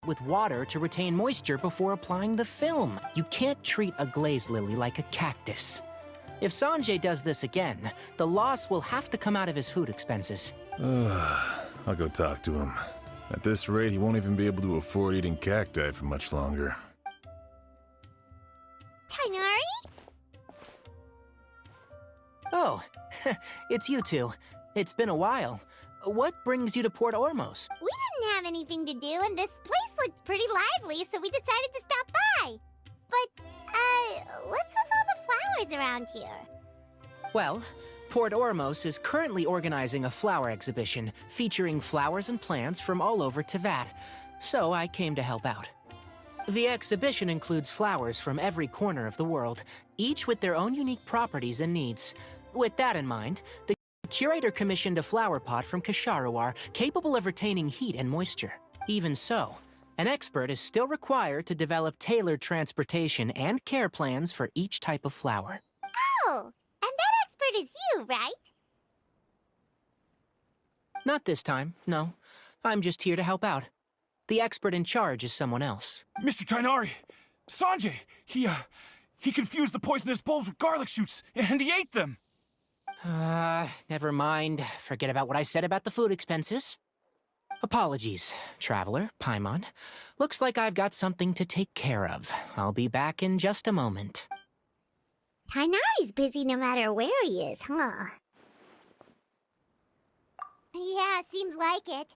with water to retain moisture before applying the film. You can't treat a glaze lily like a cactus. If Sanjay does this again, the loss will have to come out of his food expenses. I'll go talk to him. At this rate, he won't even be able to afford eating cacti for much longer. Tighnari? Oh, it's you two. It's been a while. What brings you to Port Ormos? We didn't have anything to do, and this place looked pretty lively, so we decided to stop by. But, what's with all the flowers around here? Well, Port Ormos is currently organizing a flower exhibition featuring flowers and plants from all over Teyvat, so I came to help out. The exhibition includes flowers from every corner of the world, each with their own unique properties and needs. With that in mind, the curator commissioned a flower pot from Kasharawar capable of retaining heat and moisture. Even so, an expert is still required to develop tailored transportation and care plans for each type of flower. Oh, and that expert is you, right? Not this time, no. I'm just here to help out. The expert in charge is someone else. Mr. Tighnari! Sanjay! He confused the poisonous bulbs with garlic shoots, and he ate them! Never mind. Forget about what I said about the food expenses. Apologies, Traveler, Paimon. Looks like I've got something to take care of. I'll be back in just a moment. Tighnari's busy no matter where he is, huh? Yeah, seems like it.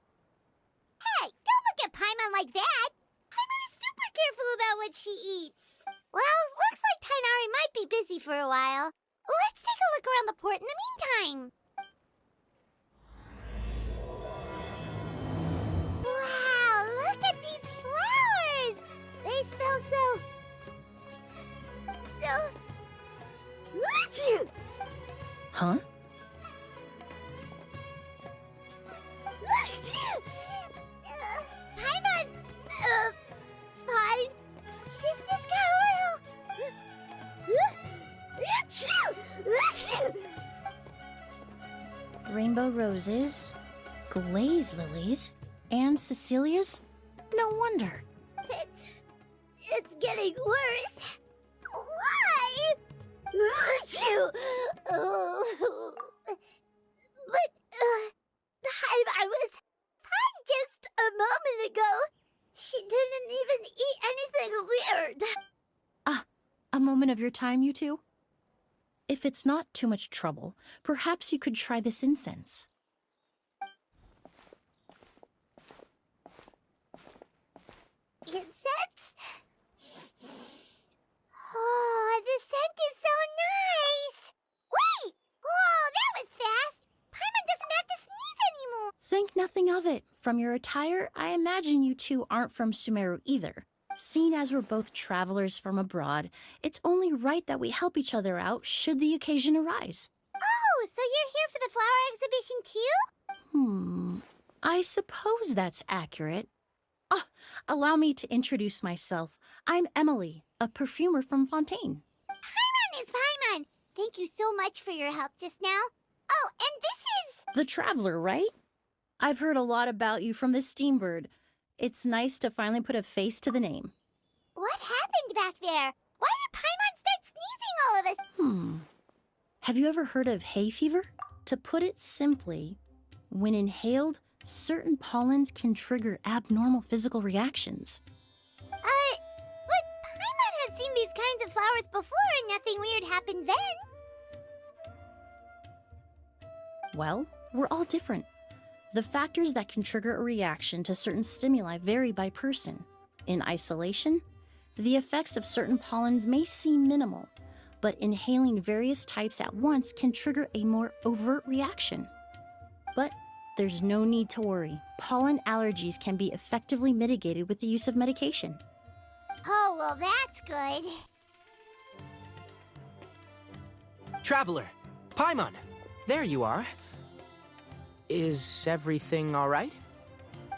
Hey, don't look at Paimon like that! Paimon is super careful about what she eats. Well, looks like Tighnari might be busy for a while. Let's take a look around the port in the meantime. Wow, look at these flowers! They smell so... Huh? Paimon's... fine. She's just got a little... Rainbow roses, glaze lilies, and Cecilia's? No wonder. It's getting worse. Why? But, I was fine just a moment ago. She didn't even eat anything weird. A moment of your time, you two? If it's not too much trouble, perhaps you could try this incense. Incense? Oh, the scent is so nice! Wait! Whoa, that was fast! Paimon doesn't have to sneeze anymore! Think nothing of it. From your attire, I imagine you two aren't from Sumeru either. Seeing as we're both travelers from abroad, it's only right that we help each other out should the occasion arise. Oh, so you're here for the flower exhibition too? I suppose that's accurate. Allow me to introduce myself. I'm Emilie, a perfumer from Fontaine. Paimon is Paimon! Thank you so much for your help just now. Oh, and this is... The Traveler, right? I've heard a lot about you from the Steambird. It's nice to finally put a face to the name. What happened back there? Why did Paimon start sneezing all of us? Have you ever heard of hay fever? To put it simply, when inhaled, certain pollens can trigger abnormal physical reactions. But Paimon has seen these kinds of flowers before and nothing weird happened then. Well, we're all different. The factors that can trigger a reaction to certain stimuli vary by person. In isolation, the effects of certain pollens may seem minimal, but inhaling various types at once can trigger a more overt reaction. But there's no need to worry. Pollen allergies can be effectively mitigated with the use of medication. Oh, well, that's good. Traveler, Paimon, there you are. Is everything all right?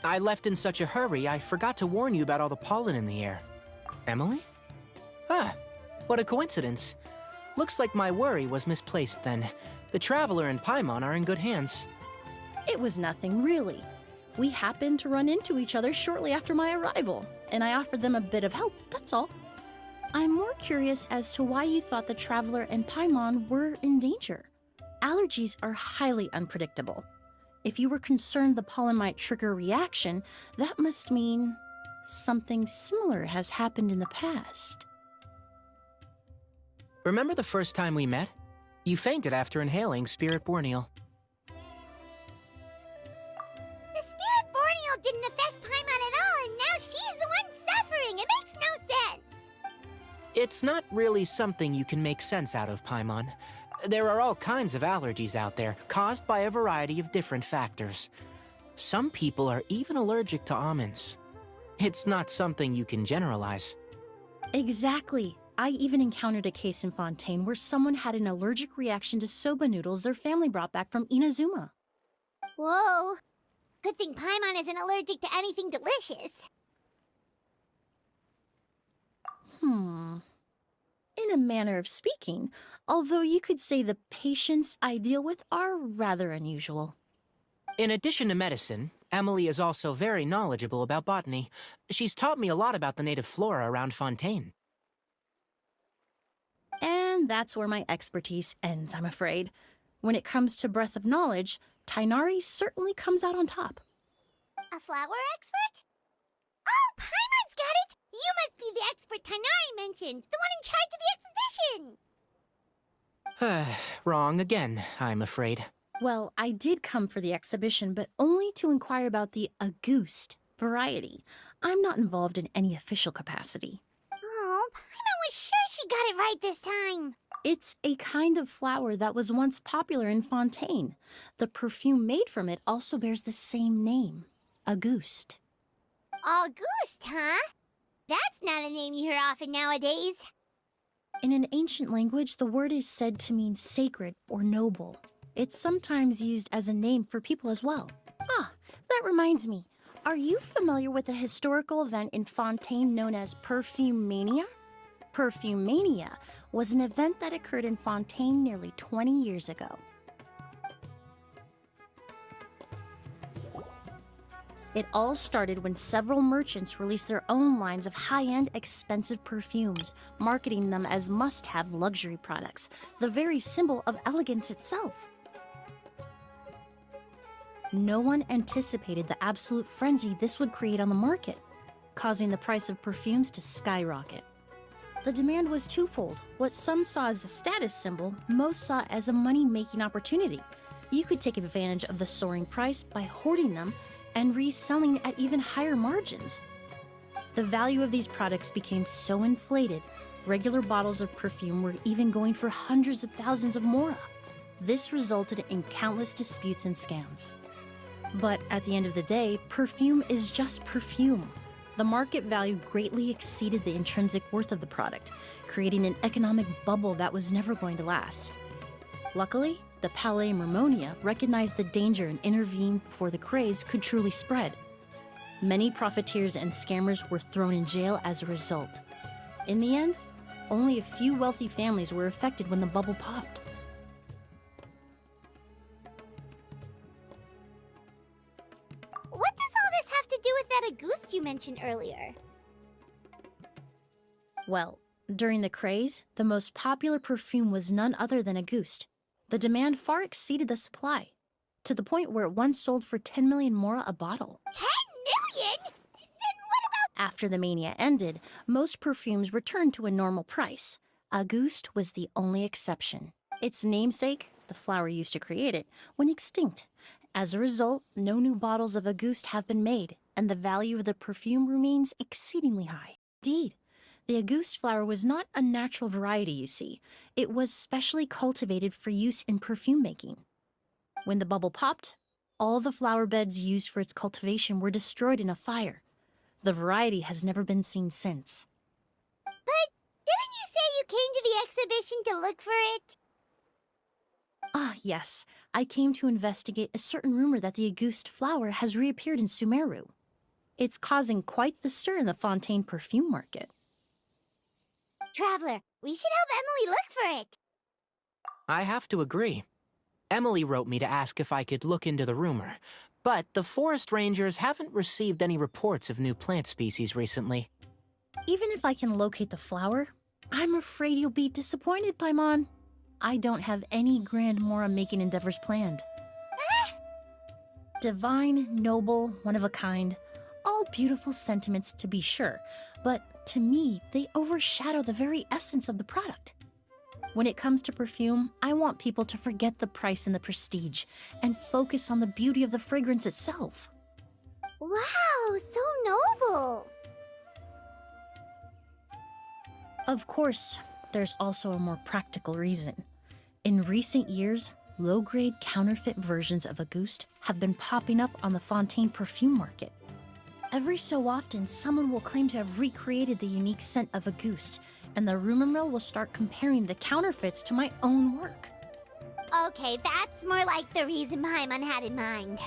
I left in such a hurry, I forgot to warn you about all the pollen in the air. Emilie? What a coincidence. Looks like my worry was misplaced then. The Traveler and Paimon are in good hands. It was nothing, really. We happened to run into each other shortly after my arrival, and I offered them a bit of help, that's all. I'm more curious as to why you thought the Traveler and Paimon were in danger. Allergies are highly unpredictable. If you were concerned the pollen might trigger a reaction, that must mean something similar has happened in the past. Remember the first time we met? You fainted after inhaling Spirit Borneal. The Spirit Borneal didn't affect Paimon at all, and now she's the one suffering. It makes no sense. It's not really something you can make sense out of, Paimon. There are all kinds of allergies out there, caused by a variety of different factors. Some people are even allergic to almonds. It's not something you can generalize. Exactly. I even encountered a case in Fontaine where someone had an allergic reaction to soba noodles their family brought back from Inazuma. Whoa. Good thing Paimon isn't allergic to anything delicious. In a manner of speaking, although you could say the patients I deal with are rather unusual. In addition to medicine, Emilie is also very knowledgeable about botany. She's taught me a lot about the native flora around Fontaine. And that's where my expertise ends, I'm afraid. When it comes to breadth of knowledge, Tighnari certainly comes out on top. A flower expert? Oh, Paimon's got it! You must be the expert Tighnari mentioned, the one in charge of the exhibition! Wrong again, I'm afraid. Well, I did come for the exhibition, but only to inquire about the Auguste variety. I'm not involved in any official capacity. Oh, Paimon was sure she got it right this time. It's a kind of flower that was once popular in Fontaine. The perfume made from it also bears the same name, Auguste. Auguste, huh? That's not a name you hear often nowadays. In an ancient language, the word is said to mean sacred or noble. It's sometimes used as a name for people as well. Ah, that reminds me. Are you familiar with a historical event in Fontaine known as Perfumania? Perfumania was an event that occurred in Fontaine nearly 20 years ago. It all started when several merchants released their own lines of high-end, expensive perfumes, marketing them as must-have luxury products, the very symbol of elegance itself. No one anticipated the absolute frenzy this would create on the market, causing the price of perfumes to skyrocket. The demand was twofold. What some saw as a status symbol, most saw as a money-making opportunity. You could take advantage of the soaring price by hoarding them and reselling at even higher margins. The value of these products became so inflated, regular bottles of perfume were even going for hundreds of thousands of mora. This resulted in countless disputes and scams. But at the end of the day, perfume is just perfume. The market value greatly exceeded the intrinsic worth of the product, creating an economic bubble that was never going to last. Luckily, the Palais Mermonia recognized the danger and intervened before the craze could truly spread. Many profiteers and scammers were thrown in jail as a result. In the end, only a few wealthy families were affected when the bubble popped. What does all this have to do with that Auguste you mentioned earlier? Well, during the craze, the most popular perfume was none other than Auguste. The demand far exceeded the supply, to the point where it once sold for 10 million mora a bottle. 10 million? Then what about... After the mania ended, most perfumes returned to a normal price. Auguste was the only exception. Its namesake, the flower used to create it, went extinct. As a result, no new bottles of Auguste have been made, and the value of the perfume remains exceedingly high. Indeed, the Auguste flower was not a natural variety, you see. It was specially cultivated for use in perfume making. When the bubble popped, all the flower beds used for its cultivation were destroyed in a fire. The variety has never been seen since. But didn't you say you came to the exhibition to look for it? Ah, yes. I came to investigate a certain rumor that the Auguste flower has reappeared in Sumeru. It's causing quite the stir in the Fontaine perfume market. Traveler, we should help Emilie look for it. I have to agree. Emilie wrote me to ask if I could look into the rumor, But the forest rangers haven't received any reports of new plant species recently. Even if I can locate the flower, I'm afraid you'll be disappointed, Paimon. I don't have any grand Mora-making endeavors planned. Divine, noble, one of a kind. All beautiful sentiments to be sure, but to me, they overshadow the very essence of the product. When it comes to perfume, I want people to forget the price and the prestige and focus on the beauty of the fragrance itself. Wow, so noble. Of course, there's also a more practical reason. In recent years, low-grade counterfeit versions of Auguste have been popping up on the Fontaine perfume market. Every so often, someone will claim to have recreated the unique scent of Auguste, and the rumor mill will start comparing the counterfeits to my own work. Okay, that's more like the reason Paimon had in mind.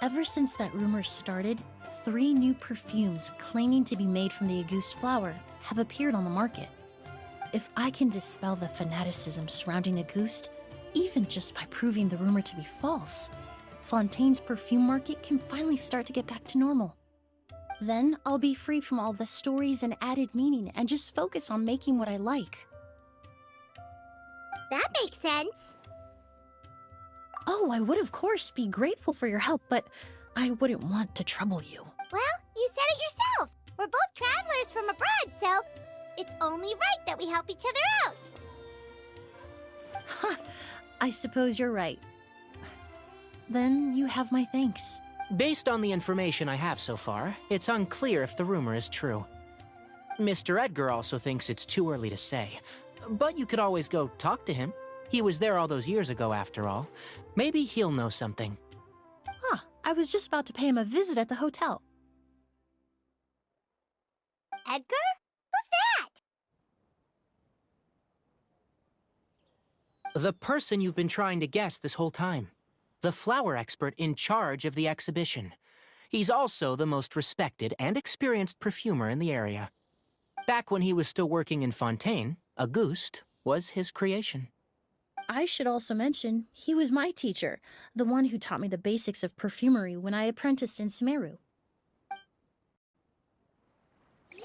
Ever since that rumor started, 3 new perfumes claiming to be made from the Auguste flower have appeared on the market. If I can dispel the fanaticism surrounding Auguste, even just by proving the rumor to be false, Fontaine's perfume market can finally start to get back to normal. Then I'll be free from all the stories and added meaning and just focus on making what I like. That makes sense. Oh, I would of course be grateful for your help, but I wouldn't want to trouble you. Well, you said it yourself. We're both travelers from abroad, so it's only right that we help each other out. Ha! I suppose you're right. Then you have my thanks. Based on the information I have so far, it's unclear if the rumor is true. Mr. Edgar also thinks it's too early to say, but you could always go talk to him. He was there all those years ago, after all. Maybe he'll know something. Huh, I was just about to pay him a visit at the hotel. Edgar? Who's that? The person you've been trying to guess this whole time. The flower expert in charge of the exhibition. He's also the most respected and experienced perfumer in the area. Back when he was still working in Fontaine, Auguste was his creation. I should also mention, he was my teacher, the one who taught me the basics of perfumery when I apprenticed in Sumeru.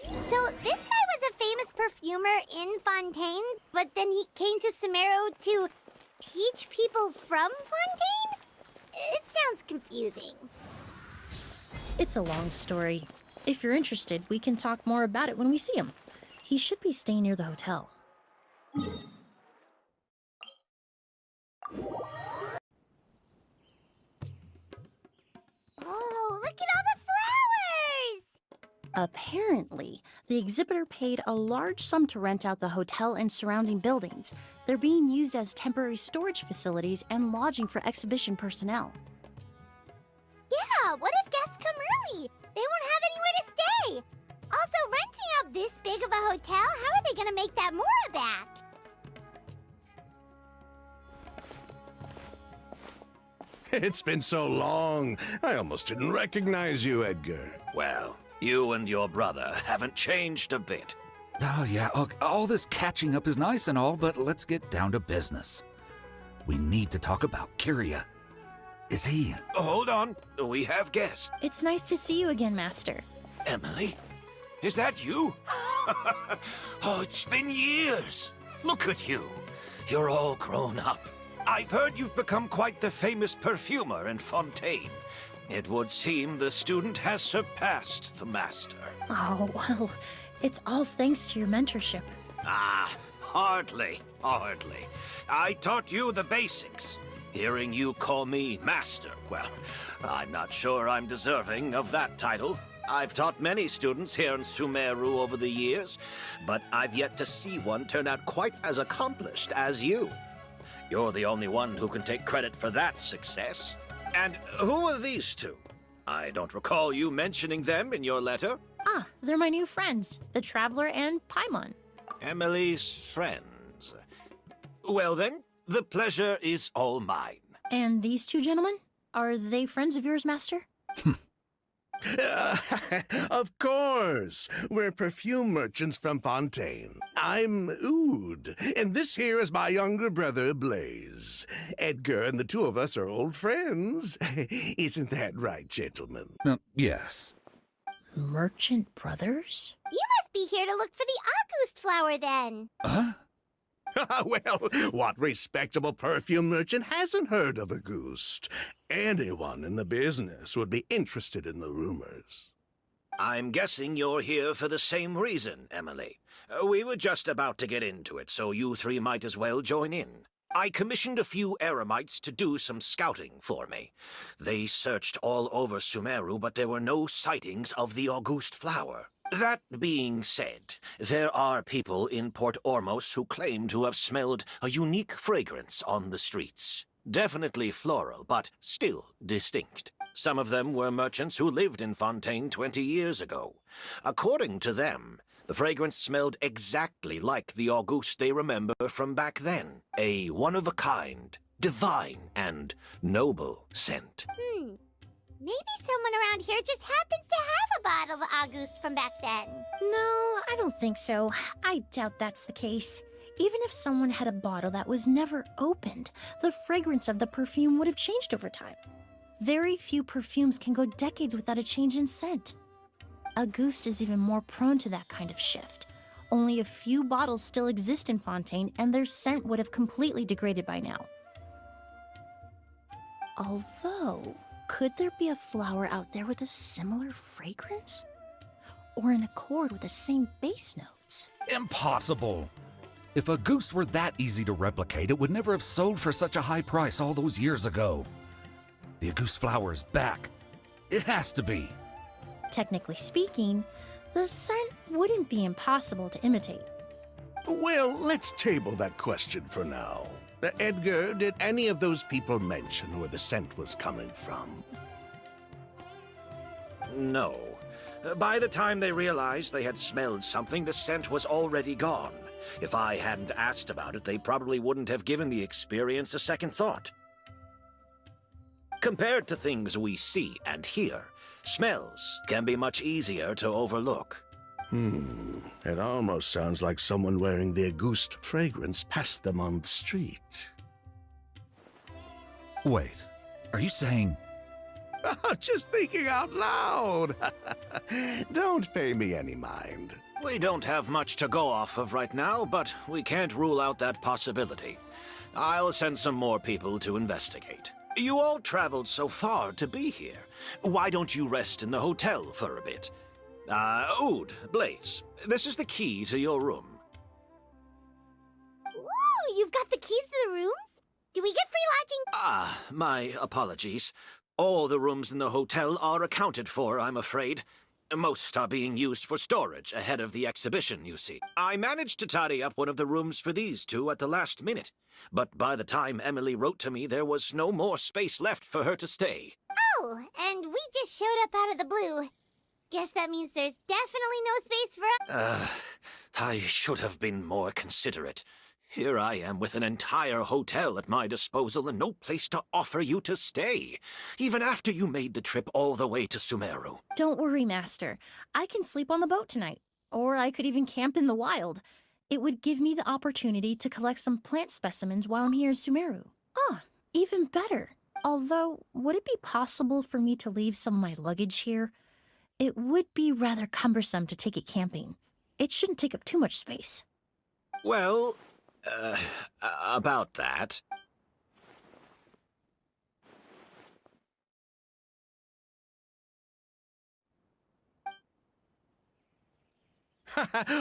So this guy was a famous perfumer in Fontaine, but then he came to Sumeru to teach people from Fontaine? It sounds confusing. It's a long story. If you're interested, we can talk more about it when we see him. He should be staying near the hotel. Oh, look at all the flowers! Apparently, the exhibitor paid a large sum to rent out the hotel and surrounding buildings. They're being used as temporary storage facilities and lodging for exhibition personnel. Yeah, what if guests come early? They won't have anywhere to stay. Also, renting out this big of a hotel, how are they gonna make that Mora back? It's been so long. I almost didn't recognize you, Edgar. Well, you and your brother haven't changed a bit. Oh, yeah, all this catching up is nice and all, but let's get down to business. We need to talk about Kyria. Is he... Hold on, we have guests. It's nice to see you again, Master. Emily? Is that you? Oh, it's been years. Look at you. You're all grown up. I've heard you've become quite the famous perfumer in Fontaine. It would seem the student has surpassed the master. Oh, well, it's all thanks to your mentorship. Ah, hardly. I taught you the basics. Hearing you call me master, well, I'm not sure I'm deserving of that title. I've taught many students here in Sumeru over the years, but I've yet to see one turn out quite as accomplished as you. You're the only one who can take credit for that success. And who are these two? I don't recall you mentioning them in your letter. Ah, they're my new friends, the Traveler and Paimon. Emily's friends. Well then, the pleasure is all mine. And these two gentlemen? Are they friends of yours, Master? Of course. We're perfume merchants from Fontaine. I'm Oud, and this here is my younger brother, Blaze. Edgar and the two of us are old friends. Isn't that right, gentlemen? Yes. Merchant brothers? You must be here to look for the August flower then. Huh? Well, what respectable perfume merchant hasn't heard of a goose? Anyone in the business would be interested in the rumors. I'm guessing you're here for the same reason, Emilie. We were just about to get into it, so you three might as well join in. I commissioned a few eremites to do some scouting for me. They searched all over Sumeru, but there were no sightings of the August flower. That being said, there are people in Port Ormos who claim to have smelled a unique fragrance on the streets. Definitely floral, but still distinct. Some of them were merchants who lived in Fontaine 20 years ago. According to them, the fragrance smelled exactly like the August they remember from back then. A one-of-a-kind, divine, and noble scent. Maybe someone around here just happens to have a bottle of August from back then. No, I don't think so. I doubt that's the case. Even if someone had a bottle that was never opened, the fragrance of the perfume would have changed over time. Very few perfumes can go decades without a change in scent. Auguste is even more prone to that kind of shift. Only a few bottles still exist in Fontaine, and their scent would have completely degraded by now. Although, could there be a flower out there with a similar fragrance? Or in accord with the same base notes? Impossible! If a goose were that easy to replicate, it would never have sold for such a high price all those years ago. The Auguste flower is back. It has to be. Technically speaking, the scent wouldn't be impossible to imitate. Well, let's table that question for now. Edgar, did any of those people mention where the scent was coming from? No. By the time they realized they had smelled something, the scent was already gone. If I hadn't asked about it, they probably wouldn't have given the experience a second thought. Compared to things we see and hear, smells can be much easier to overlook. It almost sounds like someone wearing the Auguste fragrance passed them on the street. Wait, are you saying... Just thinking out loud. Don't pay me any mind. We don't have much to go off of right now, but we can't rule out that possibility. I'll send some more people to investigate. You all traveled so far to be here. Why don't you rest in the hotel for a bit? Oud, Blaze, this is the key to your room. Ooh, you've got the keys to the rooms? Do we get free lodging? My apologies. All the rooms in the hotel are accounted for, I'm afraid. Most are being used for storage ahead of the exhibition, you see. I managed to tidy up one of the rooms for these two at the last minute, but by the time Emilie wrote to me, there was no more space left for her to stay. Oh, and we just showed up out of the blue. Guess that means there's definitely no space for us. I should have been more considerate. Here I am with an entire hotel at my disposal and no place to offer you to stay, even after you made the trip all the way to Sumeru. Don't worry, Master. I can sleep on the boat tonight. Or I could even camp in the wild. It would give me the opportunity to collect some plant specimens while I'm here in Sumeru. Even better. Although, would it be possible for me to leave some of my luggage here? It would be rather cumbersome to take it camping. It shouldn't take up too much space. Well, about that.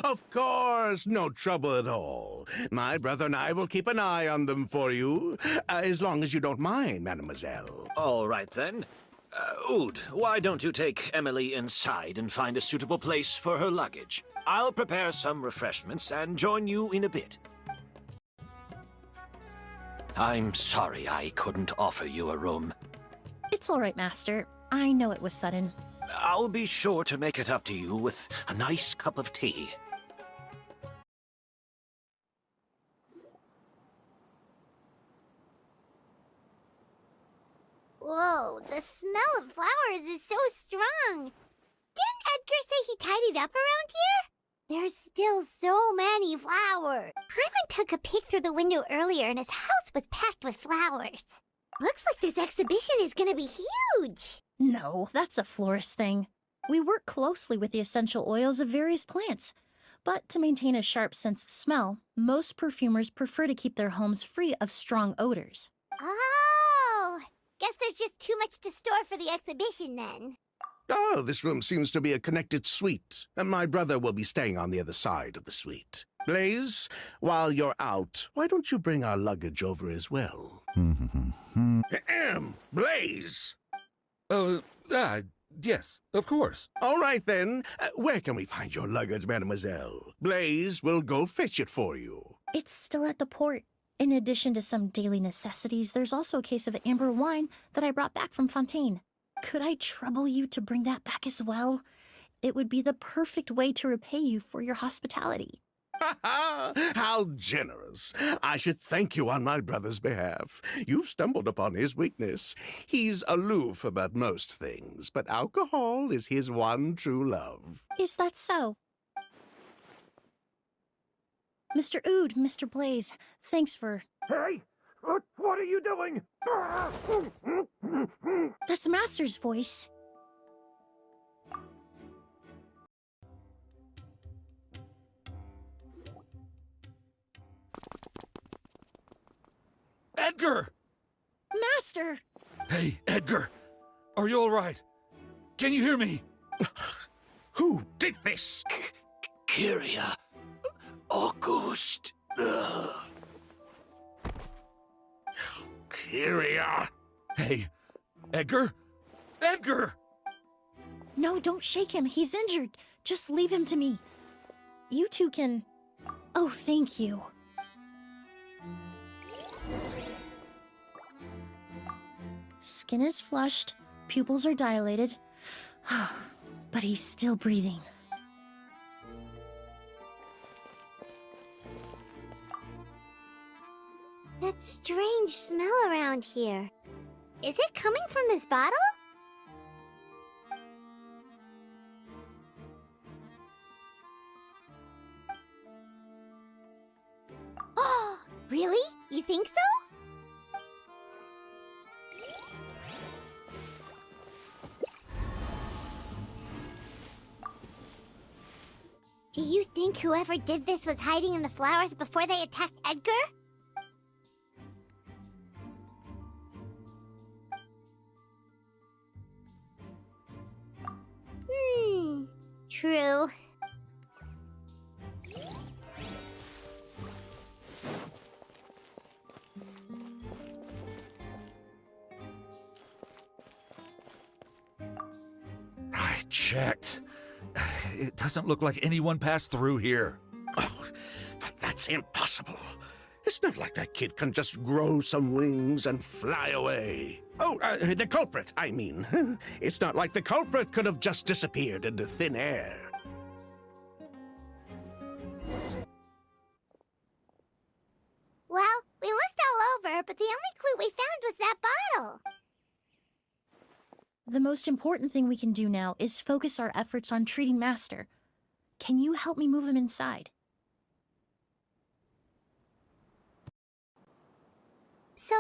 Of course, no trouble at all. My brother and I will keep an eye on them for you, as long as you don't mind, mademoiselle. All right, then. Oud, why don't you take Emilie inside and find a suitable place for her luggage? I'll prepare some refreshments and join you in a bit. I'm sorry I couldn't offer you a room. It's all right, Master. I know it was sudden. I'll be sure to make it up to you with a nice cup of tea. Whoa, the smell of flowers is so strong. Didn't Edgar say he tidied up around here? There's still so many flowers. Hyman took a peek through the window earlier and his house was packed with flowers. Looks like this exhibition is gonna be huge. No, that's a florist thing. We work closely with the essential oils of various plants. But to maintain a sharp sense of smell, most perfumers prefer to keep their homes free of strong odors. Oh, guess there's just too much to store for the exhibition then. Oh, this room seems to be a connected suite, and my brother will be staying on the other side of the suite. Blaze, while you're out, why don't you bring our luggage over as well? Blaze! Yes, of course. All right, then. Where can we find your luggage, mademoiselle? Blaze will go fetch it for you. It's still at the port. In addition to some daily necessities, there's also a case of amber wine that I brought back from Fontaine. Could I trouble you to bring that back as well? It would be the perfect way to repay you for your hospitality. Ha ha! How generous. I should thank you on my brother's behalf. You've stumbled upon his weakness. He's aloof about most things, but alcohol is his one true love. Is that so? Mr. Ood, Mr. Blaze, thanks for... Hey! What are you doing? That's Master's voice. Edgar! Master! Hey, Edgar. Are you all right? Can you hear me? Who did this? Kyria. Auguste. Kyria. Hey, Edgar? Edgar! No, don't shake him. He's injured. Just leave him to me. You two can... Oh, thank you. Skin is flushed, pupils are dilated, but he's still breathing. That strange smell around here. Is it coming from this bottle? Oh, really? You think so? Do you think whoever did this was hiding in the flowers before they attacked Edgar? True. I checked. It doesn't look like anyone passed through here. Oh, but that's impossible. It's not like that kid can just grow some wings and fly away. Oh, the culprit, I mean. It's not like the culprit could have just disappeared into thin air. Well, we looked all over, but the only clue we found was that bottle. The most important thing we can do now is focus our efforts on treating Master. Can you help me move him inside? So,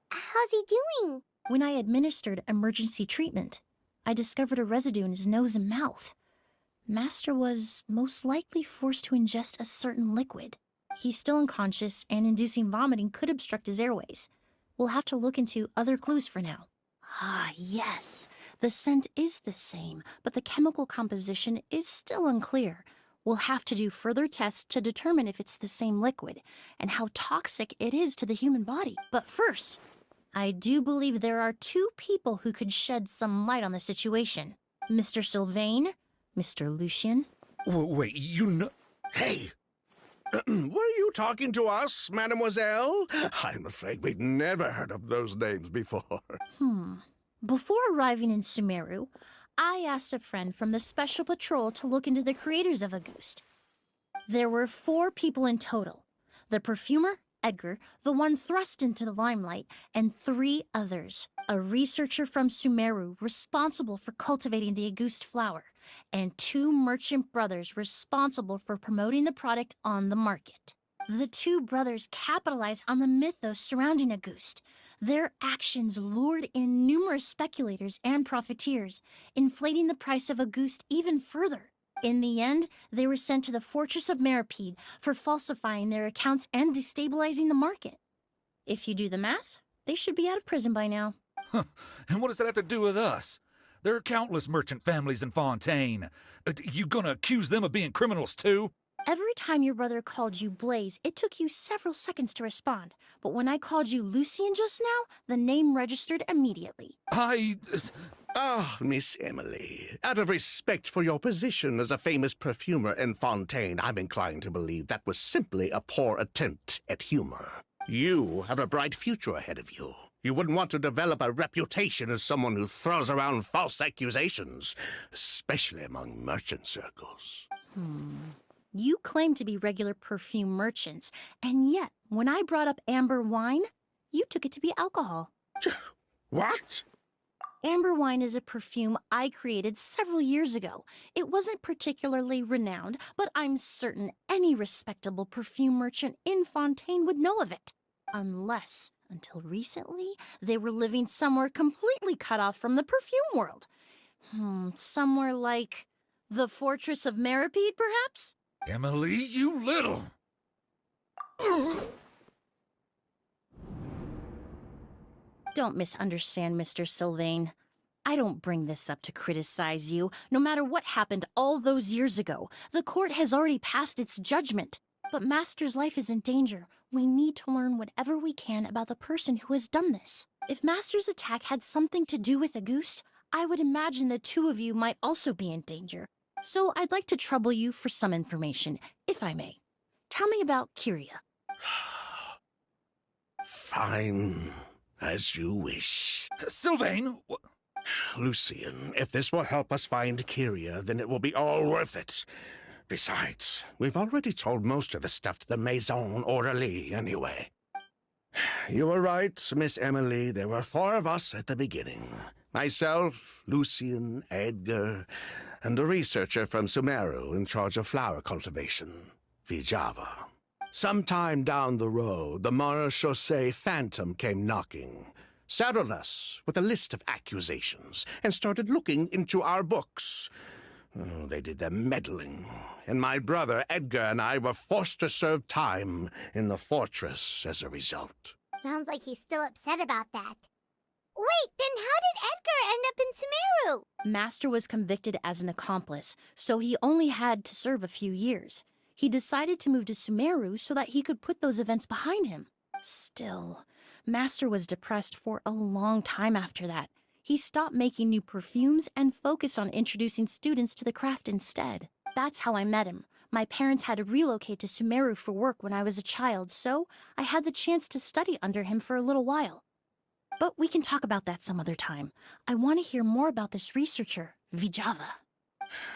how's he doing? When I administered emergency treatment, I discovered a residue in his nose and mouth. Master was most likely forced to ingest a certain liquid. He's still unconscious, and inducing vomiting could obstruct his airways. We'll have to look into other clues for now. Ah, yes. The scent is the same, but the chemical composition is still unclear. We'll have to do further tests to determine if it's the same liquid and how toxic it is to the human body. But first, I do believe there are two people who could shed some light on the situation. Mr. Sylvain, Mr. Lucien. Wait, you know... Hey! Were you talking to us, mademoiselle? I'm afraid we've never heard of those names before. Before arriving in Sumeru, I asked a friend from the Special Patrol to look into the creators of Auguste. There were 4 people in total. The perfumer, Edgar, the one thrust into the limelight, and 3 others. A researcher from Sumeru responsible for cultivating the Auguste flower, and 2 merchant brothers responsible for promoting the product on the market. The 2 brothers capitalized on the mythos surrounding Auguste. Their actions lured in numerous speculators and profiteers, inflating the price of Auguste even further. In the end, they were sent to the Fortress of Meripede for falsifying their accounts and destabilizing the market. If you do the math, they should be out of prison by now. And what does that have to do with us? There are countless merchant families in Fontaine. You gonna accuse them of being criminals too? Every time your brother called you Blaze, it took you several seconds to respond. But when I called you Lucien just now, the name registered immediately. Ah, Miss Emilie, out of respect for your position as a famous perfumer in Fontaine, I'm inclined to believe that was simply a poor attempt at humor. You have a bright future ahead of you. You wouldn't want to develop a reputation as someone who throws around false accusations, especially among merchant circles. You claim to be regular perfume merchants, and yet, when I brought up amber wine, you took it to be alcohol. What? Amber wine is a perfume I created several years ago. It wasn't particularly renowned, but I'm certain any respectable perfume merchant in Fontaine would know of it. Unless, until recently, they were living somewhere completely cut off from the perfume world. Somewhere like the Fortress of Meripede, perhaps? Emily, you little... Don't misunderstand, Mr. Sylvain. I don't bring this up to criticize you. No matter what happened all those years ago, the court has already passed its judgment. But Master's life is in danger. We need to learn whatever we can about the person who has done this. If Master's attack had something to do with Auguste, I would imagine the 2 of you might also be in danger. So I'd like to trouble you for some information, if I may. Tell me about Kyria. Fine. As you wish. Sylvain! Lucien, if this will help us find Kyria, then it will be all worth it. Besides, we've already told most of the stuff to the Maison Orally anyway. You were right, Miss Emilie. There were 4 of us at the beginning. Myself, Lucien, Edgar, and a researcher from Sumeru in charge of flower cultivation, Vijava. Sometime down the road, the Marechaussee Phantom came knocking, saddled us with a list of accusations, and started looking into our books. Oh, they did their meddling, and my brother Edgar and I were forced to serve time in the fortress as a result. Sounds like he's still upset about that. Wait, then how did Edgar end up in Sumeru? Master was convicted as an accomplice, so he only had to serve a few years. He decided to move to Sumeru so that he could put those events behind him. Still, Master was depressed for a long time after that. He stopped making new perfumes and focused on introducing students to the craft instead. That's how I met him. My parents had to relocate to Sumeru for work when I was a child, so I had the chance to study under him for a little while. But we can talk about that some other time. I want to hear more about this researcher, Vijava.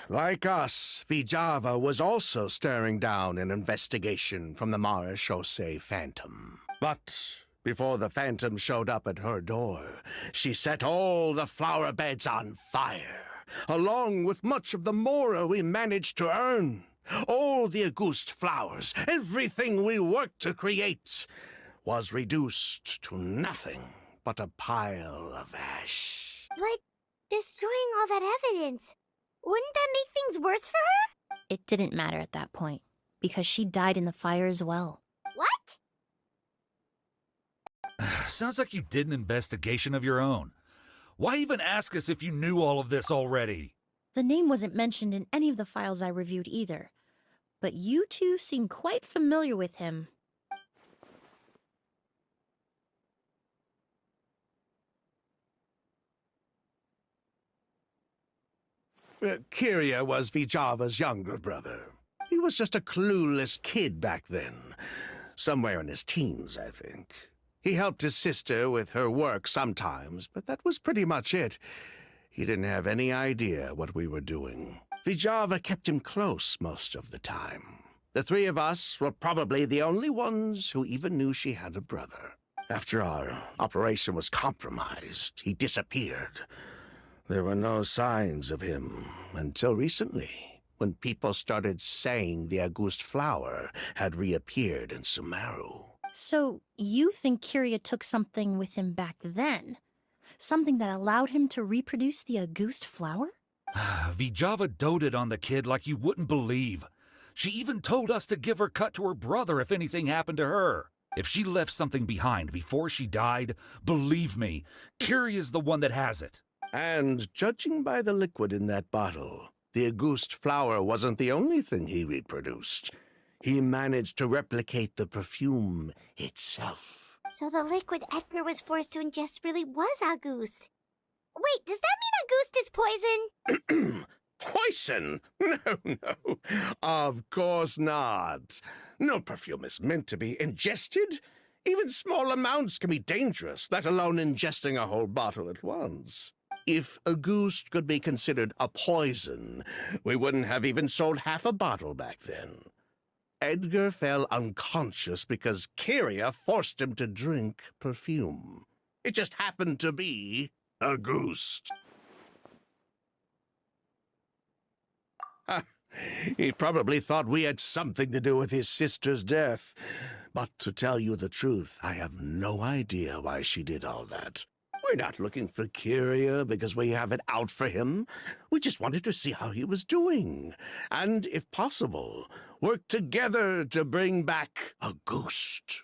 Like us, Vijava was also staring down an investigation from the Marechaussee Phantom. But before the Phantom showed up at her door, she set all the flower beds on fire, along with much of the mora we managed to earn. All the Auguste flowers, everything we worked to create, was reduced to nothing but a pile of ash. But destroying all that evidence, wouldn't that make things worse for her? It didn't matter at that point, because she died in the fire as well. What? Sounds like you did an investigation of your own. Why even ask us if you knew all of this already? The name wasn't mentioned in any of the files I reviewed either. But you 2 seem quite familiar with him. Kyria was Vijava's younger brother. He was just a clueless kid back then. Somewhere in his teens, I think. He helped his sister with her work sometimes, but that was pretty much it. He didn't have any idea what we were doing. Vijava kept him close most of the time. The 3 of us were probably the only ones who even knew she had a brother. After our operation was compromised, he disappeared. There were no signs of him until recently, when people started saying the Auguste flower had reappeared in Sumeru. So, you think Kyria took something with him back then? Something that allowed him to reproduce the Auguste flower? Vijava doted on the kid like you wouldn't believe. She even told us to give her cut to her brother if anything happened to her. If she left something behind before she died, believe me, Kyria's the one that has it. And judging by the liquid in that bottle, the Auguste flower wasn't the only thing he reproduced. He managed to replicate the perfume itself. So the liquid Edgar was forced to ingest really was Auguste. Wait, does that mean Auguste is poison? Poison? No, no. Of course not. No perfume is meant to be ingested. Even small amounts can be dangerous, let alone ingesting a whole bottle at once. If Auguste could be considered a poison, we wouldn't have even sold half a bottle back then. Edgar fell unconscious because Kyria forced him to drink perfume. It just happened to be Auguste. He probably thought we had something to do with his sister's death. But to tell you the truth, I have no idea why she did all that. We're not looking for Kyria because we have it out for him. We just wanted to see how he was doing. And, if possible, work together to bring back Auguste.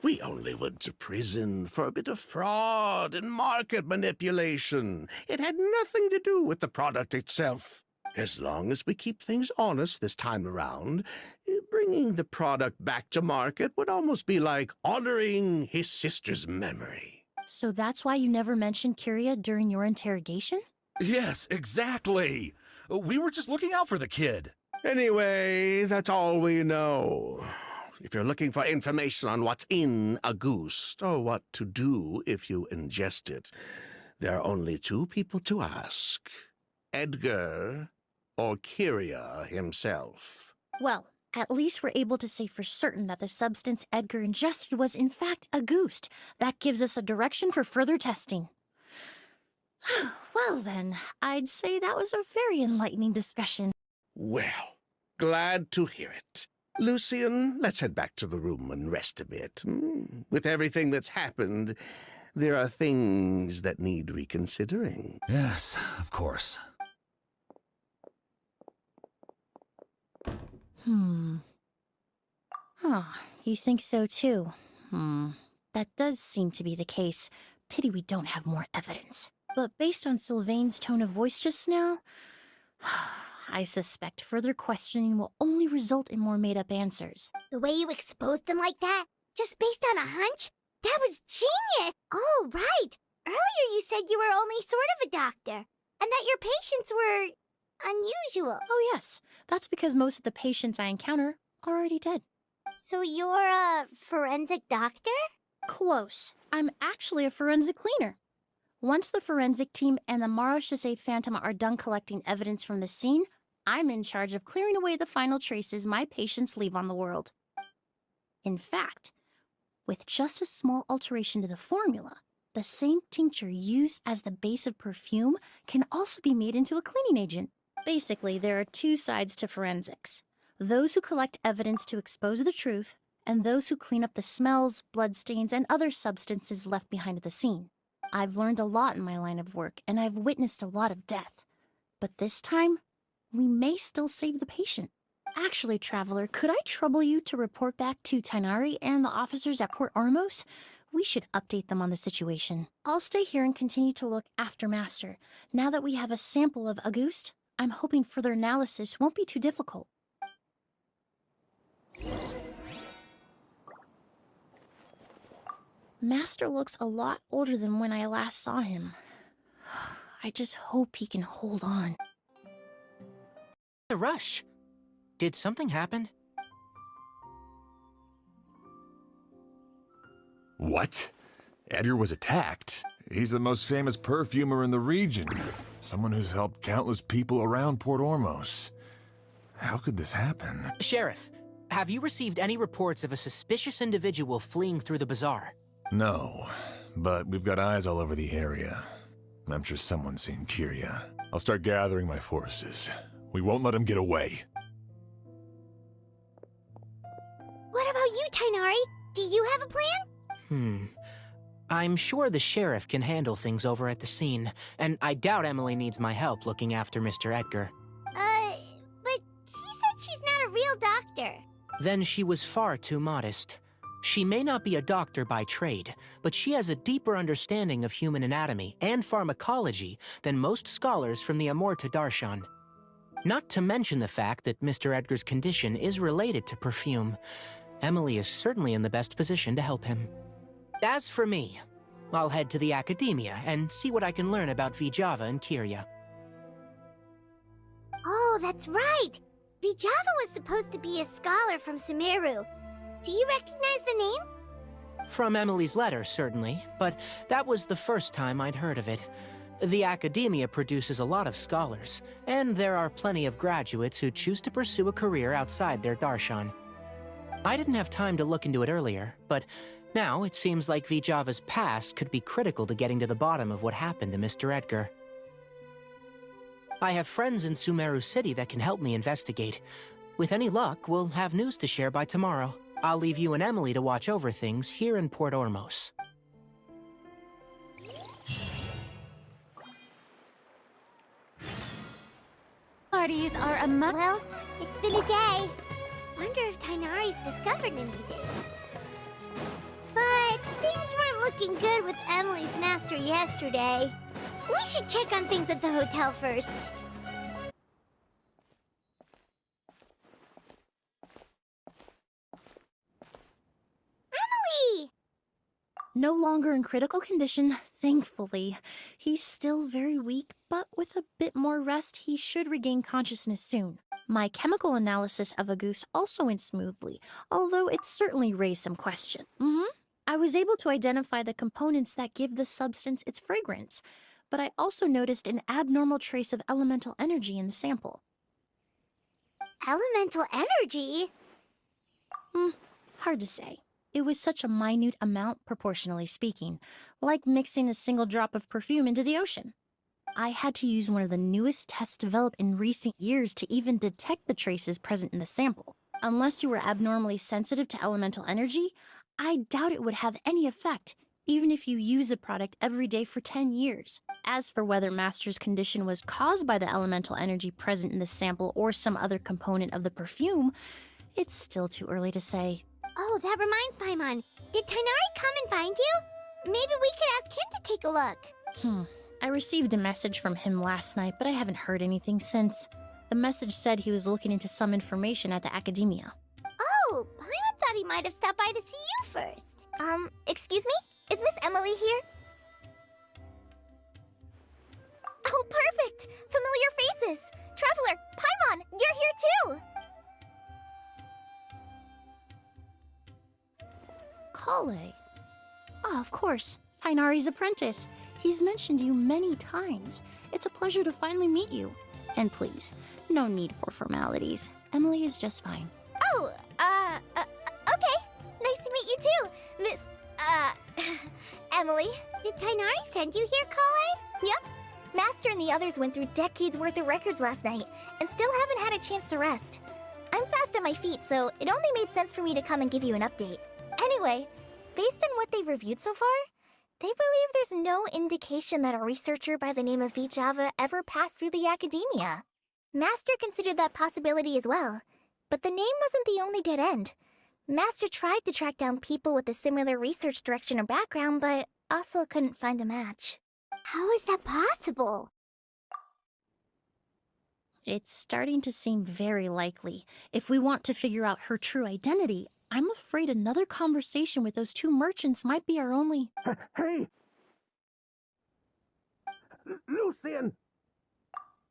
We only went to prison for a bit of fraud and market manipulation. It had nothing to do with the product itself. As long as we keep things honest this time around, bringing the product back to market would almost be like honoring his sister's memory. So that's why you never mentioned Kyria during your interrogation? Yes, exactly. We were just looking out for the kid. Anyway, that's all we know. If you're looking for information on what's in Auguste, or what to do if you ingest it, there are only two people to ask. Edgar or Kyria himself. Well, at least we're able to say for certain that the substance Edgar ingested was in fact Auguste. That gives us a direction for further testing. Well then, I'd say that was a very enlightening discussion. Well, glad to hear it. Lucian, let's head back to the room and rest a bit. With everything that's happened, there are things that need reconsidering. Yes, of course. You think so too? That does seem to be the case. Pity we don't have more evidence. But based on Sylvain's tone of voice just now, I suspect further questioning will only result in more made-up answers. The way you exposed them like that, just based on a hunch? That was genius! Oh, right! Earlier you said you were only sort of a doctor, and that your patients were unusual. Oh yes, that's because most of the patients I encounter are already dead. So you're a forensic doctor? Close. I'm actually a forensic cleaner. Once the forensic team and the Marachese Phantom are done collecting evidence from the scene, I'm in charge of clearing away the final traces my patients leave on the world. In fact, with just a small alteration to the formula, the same tincture used as the base of perfume can also be made into a cleaning agent. Basically, there are two sides to forensics. Those who collect evidence to expose the truth, and those who clean up the smells, bloodstains, and other substances left behind at the scene. I've learned a lot in my line of work, and I've witnessed a lot of death. But this time, we may still save the patient. Actually, Traveler, could I trouble you to report back to Tainari and the officers at Port Ormos? We should update them on the situation. I'll stay here and continue to look after Master. Now that we have a sample of Auguste, I'm hoping further analysis won't be too difficult. Master looks a lot older than when I last saw him. I just hope he can hold on. The rush. Did something happen? What? Edgar was attacked? He's the most famous perfumer in the region. Someone who's helped countless people around Port Ormos. How could this happen? Sheriff, have you received any reports of a suspicious individual fleeing through the bazaar? No, but we've got eyes all over the area. I'm sure someone's seen Kiria. I'll start gathering my forces. We won't let him get away. What about you, Tainari? Do you have a plan? I'm sure the sheriff can handle things over at the scene, and I doubt Emilie needs my help looking after Mr. Edgar. But she said she's not a real doctor. Then she was far too modest. She may not be a doctor by trade, but she has a deeper understanding of human anatomy and pharmacology than most scholars from the Amurta Darshan. Not to mention the fact that Mr. Edgar's condition is related to perfume. Emilie is certainly in the best position to help him. As for me, I'll head to the academia and see what I can learn about Vijava and Kiria. Oh, that's right! Vijava was supposed to be a scholar from Sumeru. Do you recognize the name? From Emilie's letter, certainly, but that was the first time I'd heard of it. The academia produces a lot of scholars, and there are plenty of graduates who choose to pursue a career outside their darshan. I didn't have time to look into it earlier, but now it seems like Vijava's past could be critical to getting to the bottom of what happened to Mr. Edgar. I have friends in Sumeru City that can help me investigate. With any luck, we'll have news to share by tomorrow. I'll leave you and Emilie to watch over things here in Port Ormos. Parties are a Well, it's been a day. Wonder if Tainari's discovered anything. But things weren't looking good with Emilie's master yesterday. We should check on things at the hotel first. Emilie! No longer in critical condition, thankfully. He's still very weak, but with a bit more rest, he should regain consciousness soon. My chemical analysis of Auguste also went smoothly, although it certainly raised some question. I was able to identify the components that give the substance its fragrance, but I also noticed an abnormal trace of elemental energy in the sample. Elemental energy? Hard to say. It was such a minute amount, proportionally speaking, like mixing a single drop of perfume into the ocean. I had to use one of the newest tests developed in recent years to even detect the traces present in the sample. Unless you were abnormally sensitive to elemental energy, I doubt it would have any effect, even if you use the product every day for 10 years. As for whether Master's condition was caused by the elemental energy present in the sample or some other component of the perfume, it's still too early to say. Oh, that reminds Paimon. Did Tainari come and find you? Maybe we could ask him to take a look. I received a message from him last night, but I haven't heard anything since. The message said he was looking into some information at the academia. Oh, Paimon thought he might have stopped by to see you first. Excuse me? Is Miss Emilie here? Oh, perfect! Familiar faces! Traveler, Paimon, you're here too! Kale. Ah, of course. Tainari's apprentice. He's mentioned you many times. It's a pleasure to finally meet you. And please, no need for formalities. Emilie is just fine. Oh, okay. Nice to meet you too, Miss, Emilie. Did Tainari send you here, Kale? Yep. Master and the others went through decades worth of records last night, and still haven't had a chance to rest. I'm fast on my feet, so it only made sense for me to come and give you an update. Anyway, based on what they've reviewed so far, they believe there's no indication that a researcher by the name of Vijava ever passed through the academia. Master considered that possibility as well, but the name wasn't the only dead end. Master tried to track down people with a similar research direction or background, but also couldn't find a match. How is that possible? It's starting to seem very likely. If we want to figure out her true identity, I'm afraid another conversation with those two merchants might be our only... Hey! Lucian!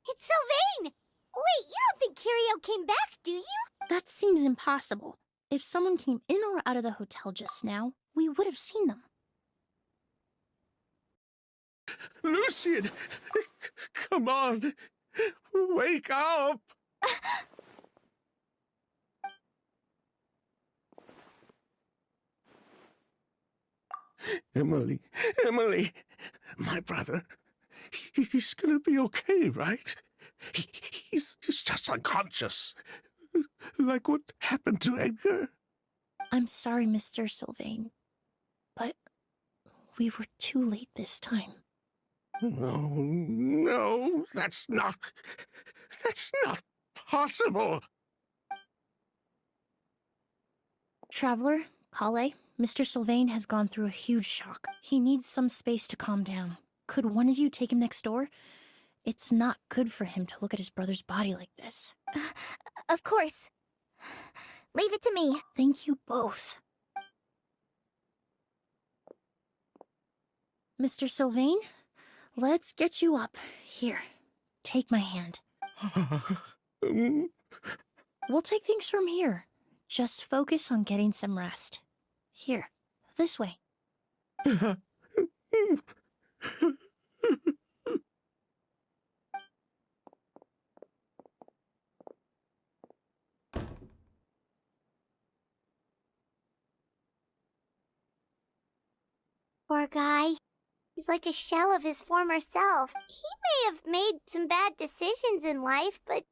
It's Sylvain! Wait, you don't think Kirio came back, do you? That seems impossible. If someone came in or out of the hotel just now, we would have seen them. Lucian! Come on! Wake up! Emilie, Emilie, my brother, he's gonna be okay, right? He's just unconscious. Like what happened to Edgar? I'm sorry, Mr. Sylvain, but we were too late this time. No, no, that's not possible. Traveler, Kale, Mr. Sylvain has gone through a huge shock. He needs some space to calm down. Could one of you take him next door? It's not good for him to look at his brother's body like this. Of course. Leave it to me. Thank you both. Mr. Sylvain, let's get you up. Here, take my hand. We'll take things from here. Just focus on getting some rest. Here, this way. Poor guy. He's like a shell of his former self. He may have made some bad decisions in life, but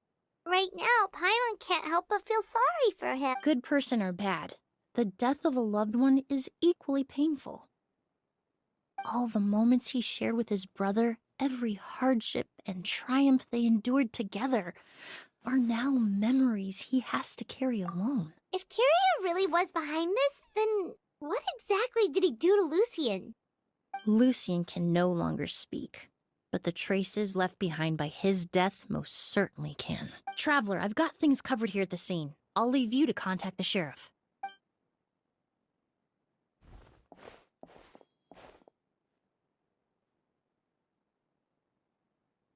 right now, Paimon can't help but feel sorry for him. Good person or bad, the death of a loved one is equally painful. All the moments he shared with his brother, every hardship and triumph they endured together, are now memories he has to carry alone. If Kiria really was behind this, then what exactly did he do to Lucien? Lucien can no longer speak, but the traces left behind by his death most certainly can. Traveler, I've got things covered here at the scene. I'll leave you to contact the sheriff.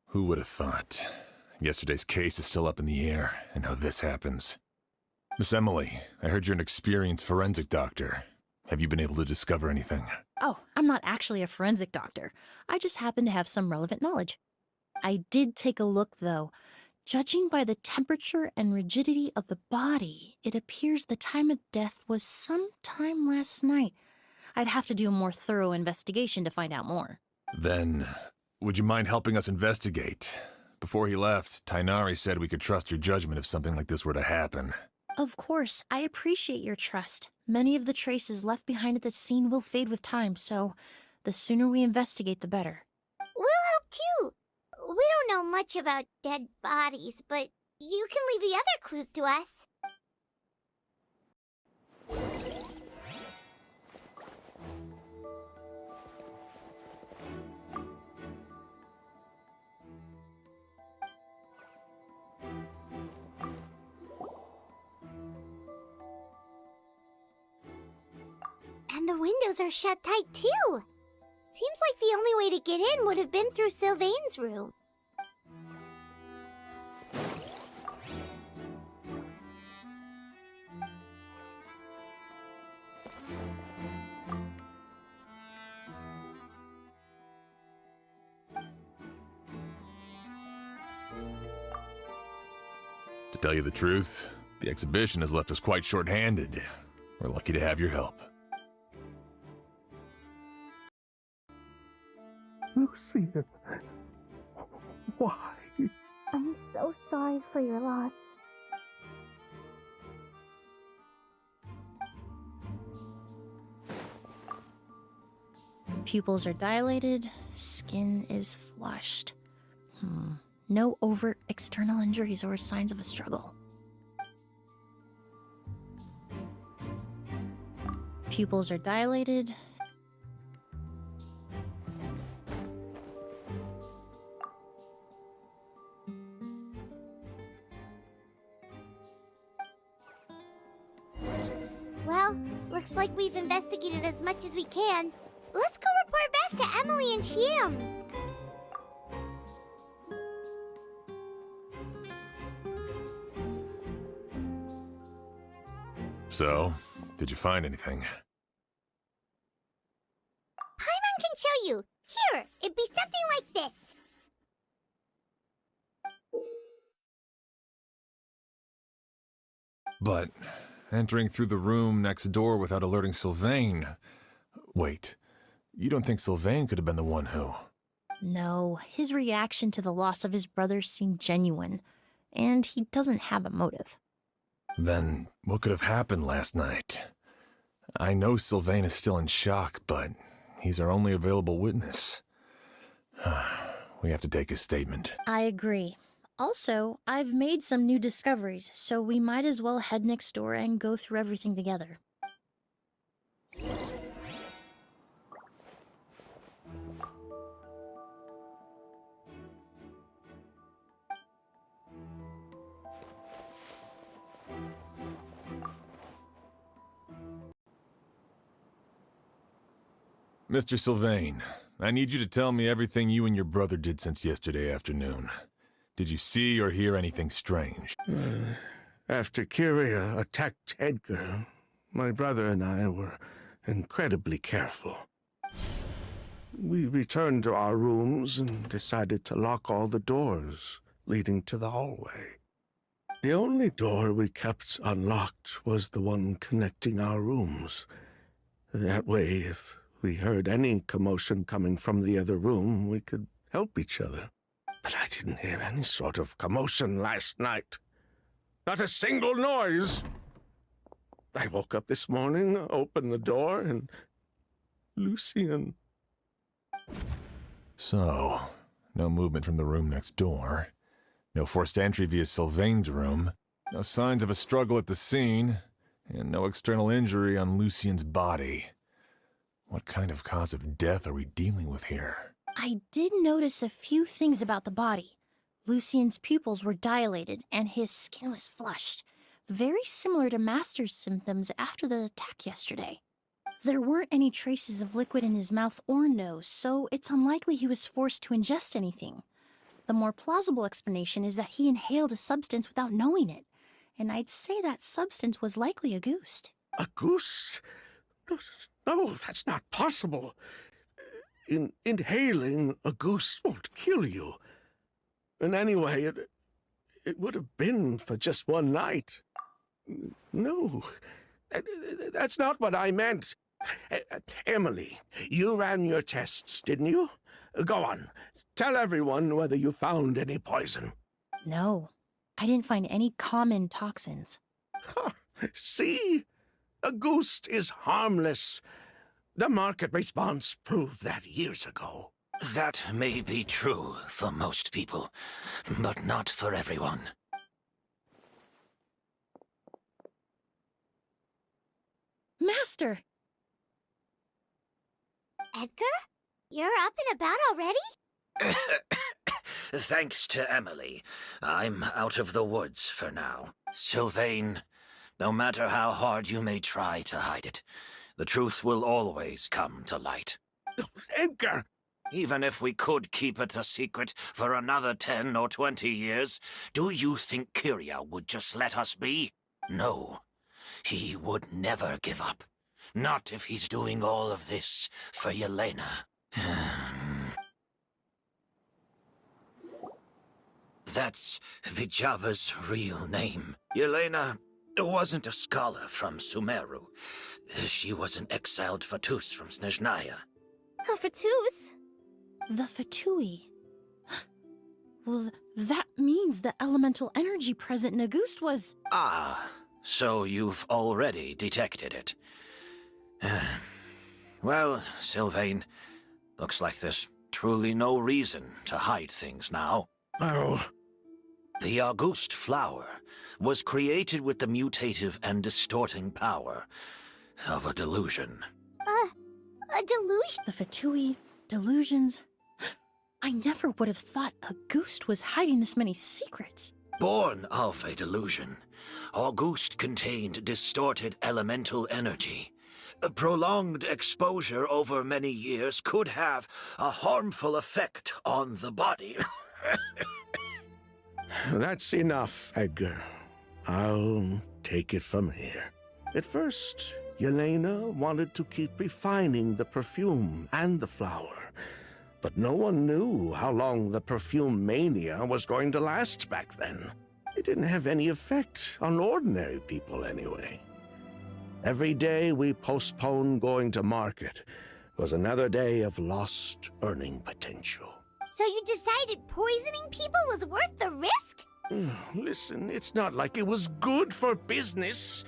Who would have thought? Yesterday's case is still up in the air, and now this happens. Miss Emilie, I heard you're an experienced forensic doctor. Have you been able to discover anything? Oh, I'm not actually a forensic doctor. I just happen to have some relevant knowledge. I did take a look, though. Judging by the temperature and rigidity of the body, it appears the time of death was sometime last night. I'd have to do a more thorough investigation to find out more. Then, would you mind helping us investigate? Before he left, Tainari said we could trust your judgment if something like this were to happen. Of course, I appreciate your trust. Many of the traces left behind at the scene will fade with time, so the sooner we investigate, the better. We'll help too. We don't know much about dead bodies, but you can leave the other clues to us. And the windows are shut tight too. Seems like the only way to get in would have been through Sylvain's room. To tell you the truth, the exhibition has left us quite short-handed. We're lucky to have your help. Lucien, why? I'm so sorry for your loss. Pupils are dilated, skin is flushed. No overt external injuries or signs of a struggle. Pupils are dilated. Well, looks like we've investigated as much as we can. Let's go report back to Emilie and Shiam. So, did you find anything? Paimon can show you. Here, it'd be something like this. But entering through the room next door without alerting Sylvain... Wait, You don't think Sylvain could have been the one who... No, his reaction to the loss of his brother seemed genuine, and he doesn't have a motive. Then what could have happened last night? I know Sylvain is still in shock, but he's our only available witness. We have to take his statement. I agree. Also, I've made some new discoveries, so we might as well head next door and go through everything together. Mr. Sylvain, I need you to tell me everything you and your brother did since yesterday afternoon. Did you see or hear anything strange? After Kyria attacked Edgar, my brother and I were incredibly careful. We returned to our rooms and decided to lock all the doors leading to the hallway. The only door we kept unlocked was the one connecting our rooms. That way, if we heard any commotion coming from the other room, we could help each other. But I didn't hear any sort of commotion last night. Not a single noise. I woke up this morning, opened the door, and Lucien... So, no movement from the room next door. No forced entry via Sylvain's room. No signs of a struggle at the scene. And no external injury on Lucien's body. What kind of cause of death are we dealing with here? I did notice a few things about the body. Lucien's pupils were dilated, and his skin was flushed, very similar to Master's symptoms after the attack yesterday. There weren't any traces of liquid in his mouth or nose, so it's unlikely he was forced to ingest anything. The more plausible explanation is that he inhaled a substance without knowing it, and I'd say that substance was likely a ghost. A goose? No, that's not possible. Inhaling a goose won't kill you. And anyway, it would have been for just one night. No, that's not what I meant. Emilie, you ran your tests, didn't you? Go on, tell everyone whether you found any poison. No, I didn't find any common toxins. See? A ghost is harmless. The market response proved that years ago. That may be true for most people, but not for everyone. Master! Edgar? You're up and about already? Thanks to Emilie, I'm out of the woods for now. Sylvain, no matter how hard you may try to hide it, the truth will always come to light. Edgar! Even if we could keep it a secret for another 10 or 20 years, do you think Kyria would just let us be? No. He would never give up. Not if he's doing all of this for Yelena. That's Vijava's real name. Yelena wasn't a scholar from Sumeru. She was an exiled Fatus from Snezhnaya. A Fatus? The Fatui. Well, that means the elemental energy present in a ghost was... Ah, so you've already detected it. Well, Sylvain, looks like there's truly no reason to hide things now. Oh. The August flower was created with the mutative and distorting power of a delusion. A delusion? The Fatui, delusions... I never would have thought a ghost was hiding this many secrets. Born of a delusion, August contained distorted elemental energy. A prolonged exposure over many years could have a harmful effect on the body. That's enough, Edgar. I'll take it from here. At first, Yelena wanted to keep refining the perfume and the flower. But no one knew how long the perfume mania was going to last back then. It didn't have any effect on ordinary people anyway. Every day we postponed going to market was another day of lost earning potential. So you decided poisoning people was worth the risk? Listen, it's not like it was good for business.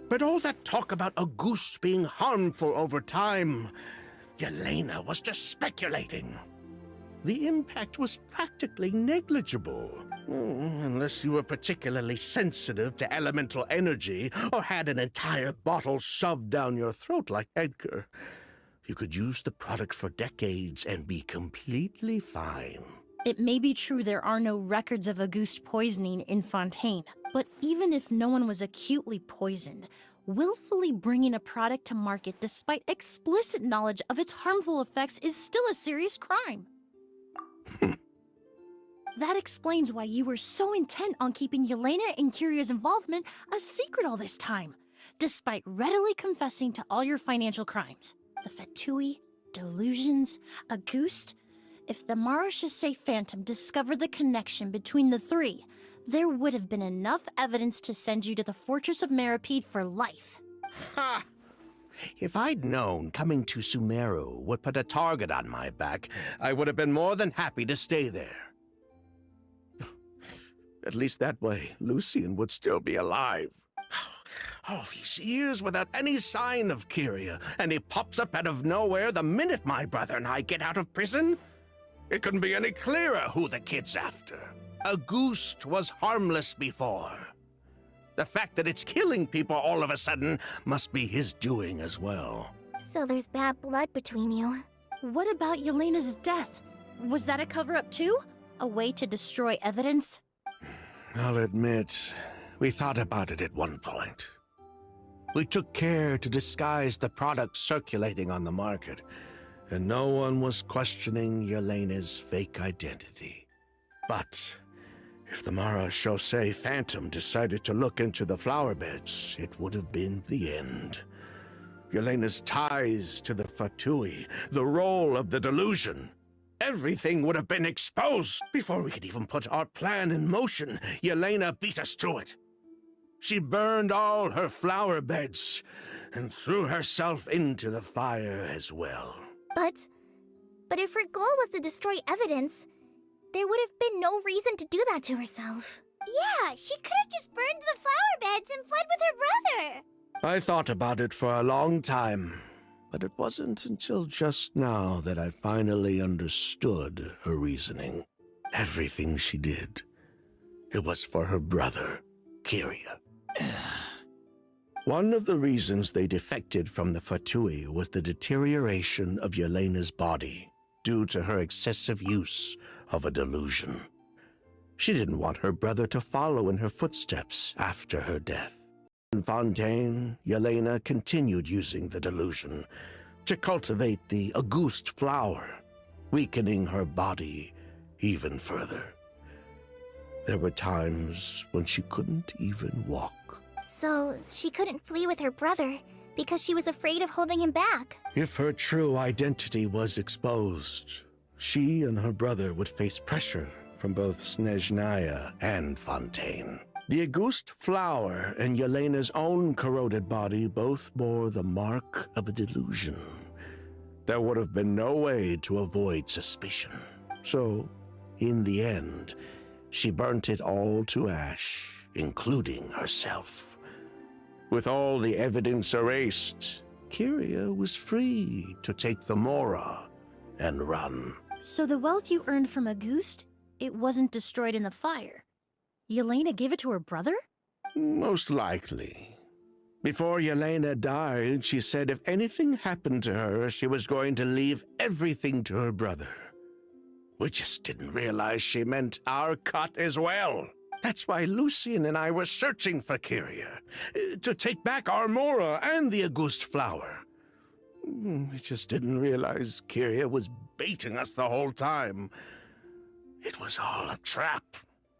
But all that talk about a goose being harmful over time, Yelena was just speculating. The impact was practically negligible. Unless you were particularly sensitive to elemental energy or had an entire bottle shoved down your throat like Edgar. You could use the product for decades and be completely fine. It may be true there are no records of Auguste poisoning in Fontaine, but even if no one was acutely poisoned, willfully bringing a product to market despite explicit knowledge of its harmful effects is still a serious crime. That explains why you were so intent on keeping Yelena and Kyria's involvement a secret all this time, despite readily confessing to all your financial crimes. The Fatui, delusions, Auguste. If the Marechaussee Phantom discovered the connection between the three, there would have been enough evidence to send you to the Fortress of Meripede for life. Ha! If I'd known coming to Sumeru would put a target on my back, I would have been more than happy to stay there. At least that way, Lucien would still be alive. All these years without any sign of Kyria, and he pops up out of nowhere the minute my brother and I get out of prison? It couldn't be any clearer who the kid's after. Auguste was harmless before. The fact that it's killing people all of a sudden must be his doing as well. So there's bad blood between you. What about Yelena's death? Was that a cover-up too? A way to destroy evidence? I'll admit, we thought about it at one point. We took care to disguise the product circulating on the market, and no one was questioning Yelena's fake identity. But if the Marechaussee Phantom decided to look into the flower beds, it would have been the end. Yelena's ties to the Fatui, the role of the delusion. Everything would have been exposed. Before we could even put our plan in motion, Yelena beat us to it. She burned all her flower beds and threw herself into the fire as well. But if her goal was to destroy evidence, there would have been no reason to do that to herself. Yeah, she could have just burned the flower beds and fled with her brother. I thought about it for a long time, but it wasn't until just now that I finally understood her reasoning. Everything she did, it was for her brother, Kyria. One of the reasons they defected from the Fatui was the deterioration of Yelena's body due to her excessive use of a delusion. She didn't want her brother to follow in her footsteps after her death. In Fontaine, Yelena continued using the delusion to cultivate the Auguste flower, weakening her body even further. There were times when she couldn't even walk. So she couldn't flee with her brother because she was afraid of holding him back. If her true identity was exposed, she and her brother would face pressure from both Snezhnaya and Fontaine. The Auguste flower and Yelena's own corroded body both bore the mark of a delusion. There would have been no way to avoid suspicion. So, in the end, she burnt it all to ash, including herself. With all the evidence erased, Kyria was free to take the Mora and run. So the wealth you earned from Auguste, it wasn't destroyed in the fire. Yelena gave it to her brother? Most likely. Before Yelena died, she said if anything happened to her, she was going to leave everything to her brother. We just didn't realize she meant our cut as well. That's why Lucien and I were searching for Kyria, to take back our Mora and the Auguste flower. We just didn't realize Kyria was baiting us the whole time. It was all a trap.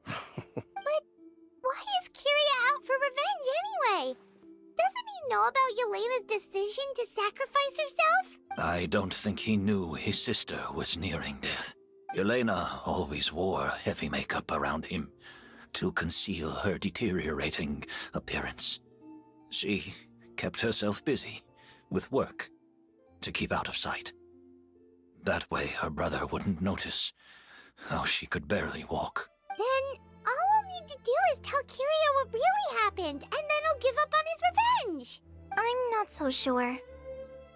But why is Kyria out for revenge anyway? Doesn't he know about Yelena's decision to sacrifice herself? I don't think he knew his sister was nearing death. Yelena always wore heavy makeup around him to conceal her deteriorating appearance. She kept herself busy with work. to keep out of sight. That way her brother wouldn't notice how she could barely walk. Then all we'll need to do is tell Kiria what really happened, and then he'll give up on his revenge. I'm not so sure.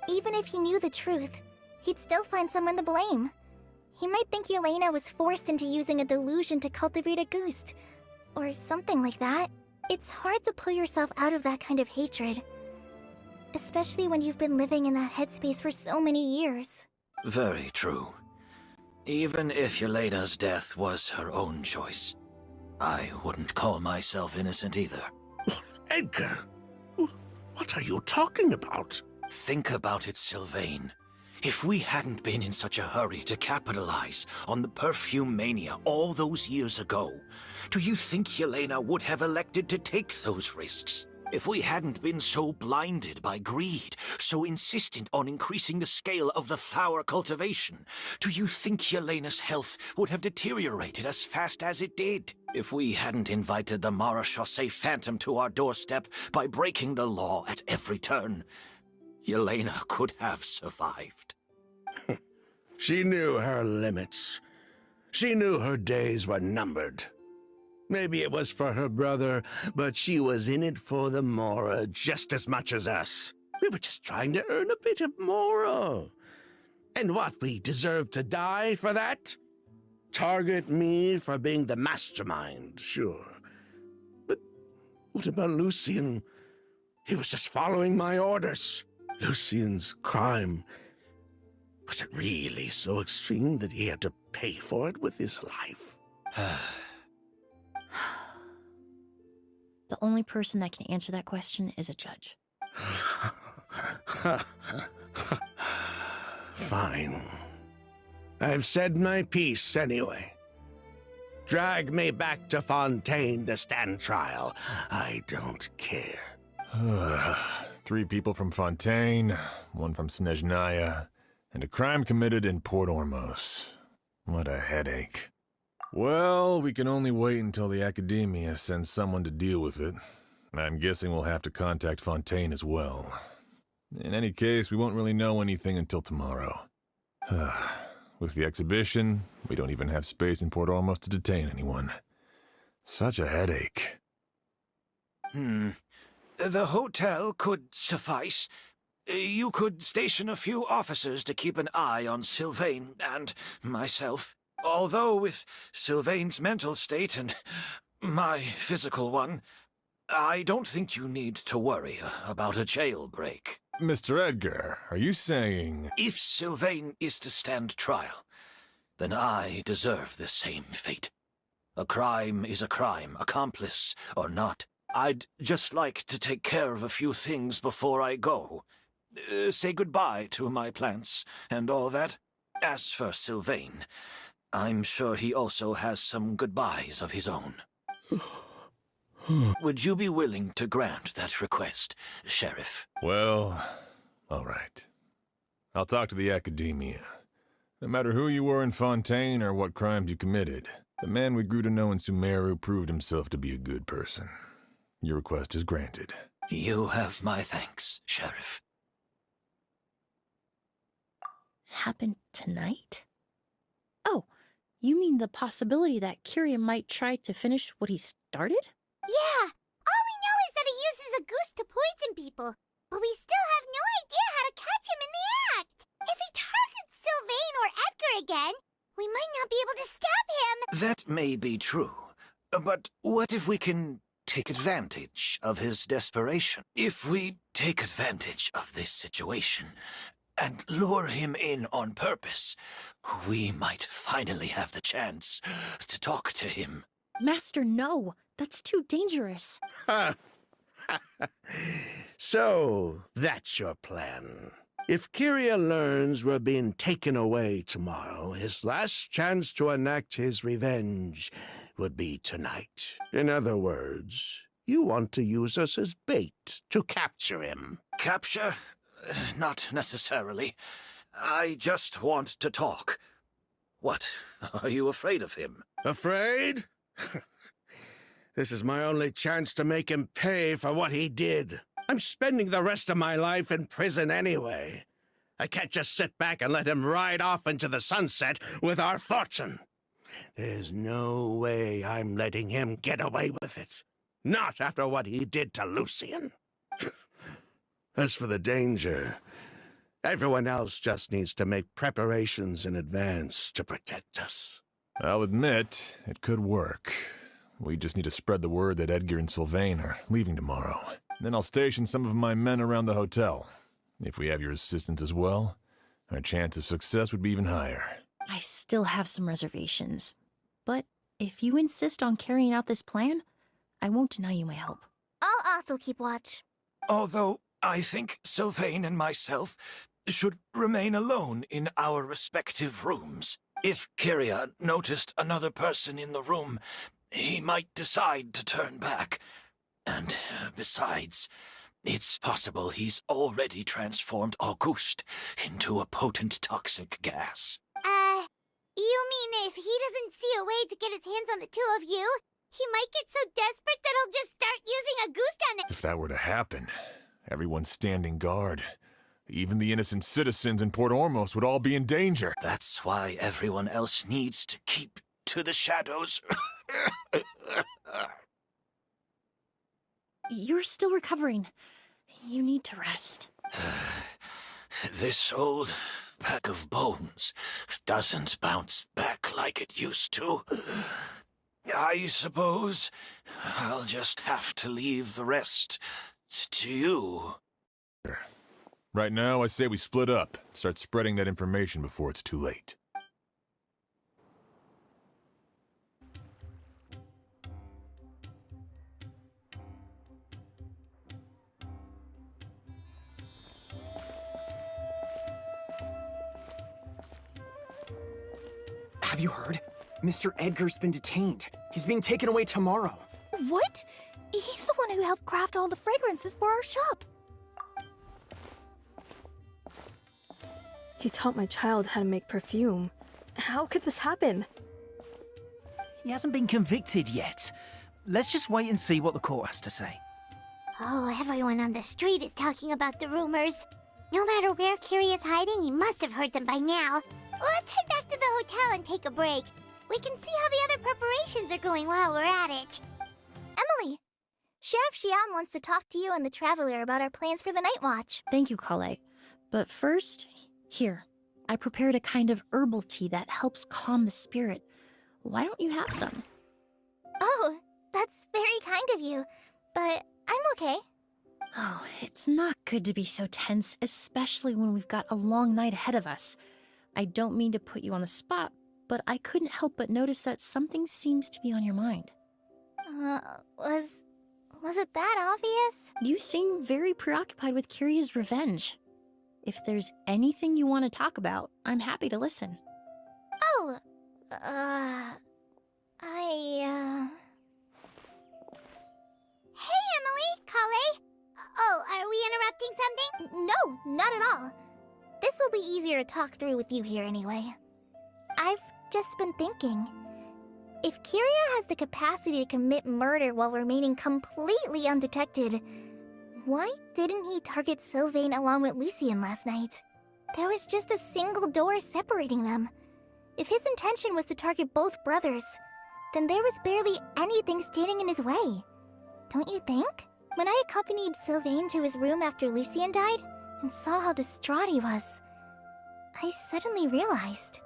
Even if he knew the truth, he'd still find someone to blame. He might think Yelena was forced into using a delusion to cultivate a ghost, or something like that. It's hard to pull yourself out of that kind of hatred, especially when you've been living in that headspace for so many years. Very true. Even if Yelena's death was her own choice, I wouldn't call myself innocent either. Edgar, what are you talking about? Think about it, Sylvain. If we hadn't been in such a hurry to capitalize on the perfume mania all those years ago, do you think Yelena would have elected to take those risks? If we hadn't been so blinded by greed, so insistent on increasing the scale of the flower cultivation, do you think Yelena's health would have deteriorated as fast as it did? If we hadn't invited the Marechaussee Phantom to our doorstep by breaking the law at every turn, Yelena could have survived. She knew her limits. She knew her days were numbered. Maybe it was for her brother, but she was in it for the Mora just as much as us. We were just trying to earn a bit of Mora. And what, we deserve to die for that? Target me for being the mastermind, sure. But what about Lucien? He was just following my orders. Lucien's crime, was it really so extreme that he had to pay for it with his life? The only person that can answer that question is a judge. Fine. I've said my piece anyway. Drag me back to Fontaine to stand trial. I don't care. 3 people from Fontaine, 1 from Snezhnaya, and a crime committed in Port Ormos. What a headache. Well, we can only wait until the Academia sends someone to deal with it. I'm guessing we'll have to contact Fontaine as well. In any case, we won't really know anything until tomorrow. With the exhibition, we don't even have space in Port Ormos to detain anyone. Such a headache. The hotel could suffice. You could station a few officers to keep an eye on Sylvain and myself. Although with Sylvain's mental state and my physical one, I don't think you need to worry about a jailbreak. Mr. Edgar, are you saying... If Sylvain is to stand trial, then I deserve the same fate. A crime is a crime, accomplice or not. I'd just like to take care of a few things before I go. Say goodbye to my plants and all that. As for Sylvain, I'm sure he also has some goodbyes of his own. Would you be willing to grant that request, Sheriff? Well, all right. I'll talk to the Academia. No matter who you were in Fontaine or what crimes you committed, the man we grew to know in Sumeru proved himself to be a good person. Your request is granted. You have my thanks, Sheriff. Happened tonight? Oh, you mean the possibility that Kiria might try to finish what he started? Yeah, all we know is that he uses a goose to poison people, but we still have no idea how to catch him in the act. If he targets Sylvain or Edgar again, we might not be able to stop him. That may be true, but what if we can take advantage of his desperation? If we take advantage of this situation and lure him in on purpose, we might finally have the chance to talk to him. Master, no. That's too dangerous. So, that's your plan. If Kiria learns we're being taken away tomorrow, his last chance to enact his revenge would be tonight. In other words, you want to use us as bait to capture him. Capture? Not necessarily. I just want to talk. What? Are you afraid of him? Afraid? This is my only chance to make him pay for what he did. I'm spending the rest of my life in prison anyway. I can't just sit back and let him ride off into the sunset with our fortune. There's no way I'm letting him get away with it. Not after what he did to Lucian. As for the danger, everyone else just needs to make preparations in advance to protect us. I'll admit, it could work. We just need to spread the word that Edgar and Sylvain are leaving tomorrow. Then I'll station some of my men around the hotel. If we have your assistance as well, our chance of success would be even higher. I still have some reservations. But if you insist on carrying out this plan, I won't deny you my help. I'll also keep watch. Although I think Sylvain and myself should remain alone in our respective rooms. If Kyria noticed another person in the room, he might decide to turn back. And besides, it's possible he's already transformed Auguste into a potent toxic gas. You mean if he doesn't see a way to get his hands on the two of you, he might get so desperate that he'll just start using Auguste on it? If that were to happen, everyone's standing guard. Even the innocent citizens in Port Ormos would all be in danger. That's why everyone else needs to keep to the shadows. You're still recovering. You need to rest. This old pack of bones doesn't bounce back like it used to. I suppose I'll just have to leave the rest to you. Right now, I say we split up. Start spreading that information before it's too late. Have you heard? Mr. Edgar's been detained. He's being taken away tomorrow. What? He's the one who helped craft all the fragrances for our shop. He taught my child how to make perfume. How could this happen? He hasn't been convicted yet. Let's just wait and see what the court has to say. Oh, everyone on the street is talking about the rumors. No matter where Kyria is hiding, he must have heard them by now. Let's head back to the hotel and take a break. We can see how the other preparations are going while we're at it. Emilie, Sheriff Xian wants to talk to you and the Traveler about our plans for the night watch. Thank you, Kale. But first, here. I prepared a kind of herbal tea that helps calm the spirit. Why don't you have some? Oh, that's very kind of you, but I'm okay. Oh, it's not good to be so tense, especially when we've got a long night ahead of us. I don't mean to put you on the spot, but I couldn't help but notice that something seems to be on your mind. Was it that obvious? You seem very preoccupied with Kyria's revenge. If there's anything you want to talk about, I'm happy to listen. Oh, Hey, Emilie, Kale. Oh, are we interrupting something? No, not at all. This will be easier to talk through with you here anyway. I've just been thinking. If Kyria has the capacity to commit murder while remaining completely undetected, why didn't he target Sylvain along with Lucian last night? There was just a single door separating them. If his intention was to target both brothers, then there was barely anything standing in his way. Don't you think? When I accompanied Sylvain to his room after Lucian died, and saw how distraught he was, I suddenly realized.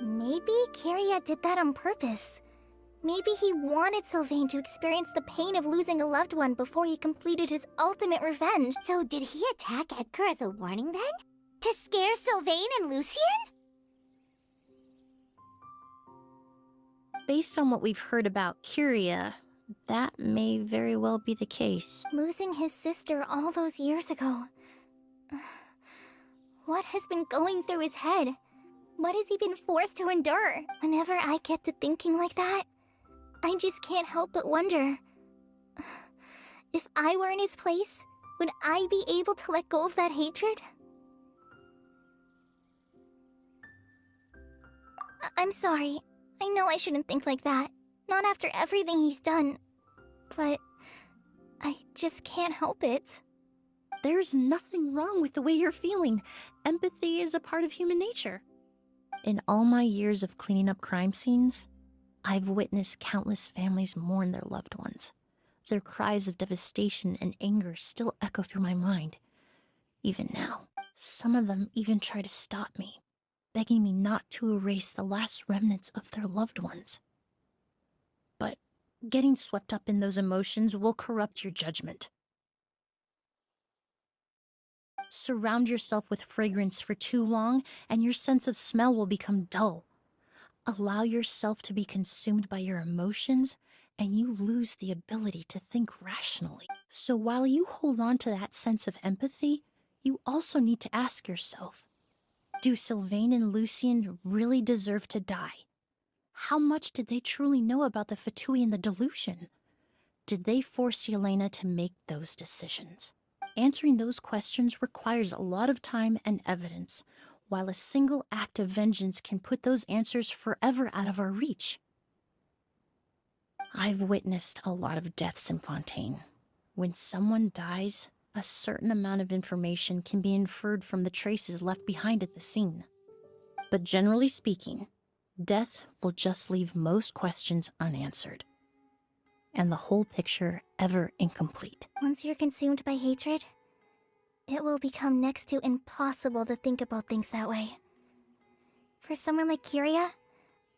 Maybe Kyria did that on purpose. Maybe he wanted Sylvain to experience the pain of losing a loved one before he completed his ultimate revenge. So did he attack Edgar as a warning then? To scare Sylvain and Lucian? Based on what we've heard about Kyria, that may very well be the case. Losing his sister all those years ago. What has been going through his head? What has he been forced to endure? Whenever I get to thinking like that, I just can't help but wonder. If I were in his place, would I be able to let go of that hatred? I'm sorry. I know I shouldn't think like that. Not after everything he's done. But I just can't help it. There's nothing wrong with the way you're feeling. Empathy is a part of human nature. In all my years of cleaning up crime scenes, I've witnessed countless families mourn their loved ones. Their cries of devastation and anger still echo through my mind. Even now, some of them even try to stop me, begging me not to erase the last remnants of their loved ones. But getting swept up in those emotions will corrupt your judgment. Surround yourself with fragrance for too long, and your sense of smell will become dull. Allow yourself to be consumed by your emotions, and you lose the ability to think rationally. So while you hold on to that sense of empathy, you also need to ask yourself, do Sylvain and Lucien really deserve to die? How much did they truly know about the Fatui and the delusion? Did they force Yelena to make those decisions? Answering those questions requires a lot of time and evidence, while a single act of vengeance can put those answers forever out of our reach. I've witnessed a lot of deaths in Fontaine. When someone dies, a certain amount of information can be inferred from the traces left behind at the scene. But generally speaking, death will just leave most questions unanswered, and the whole picture ever incomplete. Once you're consumed by hatred, it will become next to impossible to think about things that way. For someone like Kyria,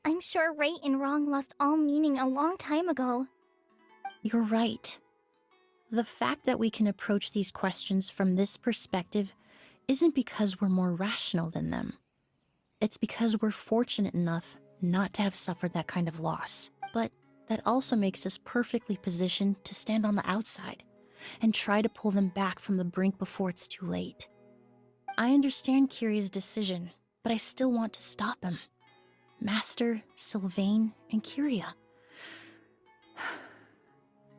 I'm sure right and wrong lost all meaning a long time ago. You're right. The fact that we can approach these questions from this perspective isn't because we're more rational than them. It's because we're fortunate enough not to have suffered that kind of loss. But that also makes us perfectly positioned to stand on the outside and try to pull them back from the brink before it's too late. I understand Kyria's decision, but I still want to stop him. Master, Sylvain, and Kyria.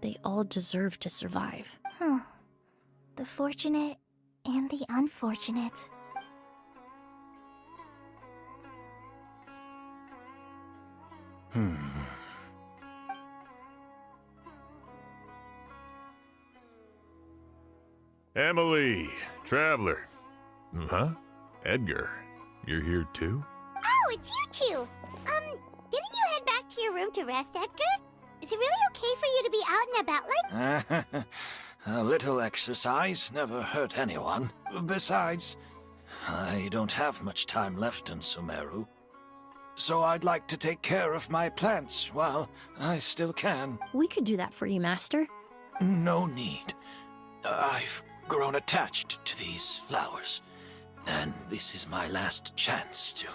They all deserve to survive. Huh. The fortunate and the unfortunate. Emilie, Traveler. Huh? Edgar, you're here too? Oh, it's you two! Didn't you head back to your room to rest, Edgar? Is it really okay for you to be out and about like... A little exercise never hurt anyone. Besides, I don't have much time left in Sumeru. So I'd like to take care of my plants while I still can. We could do that for you, Master. No need. I've grown attached to these flowers, and this is my last chance to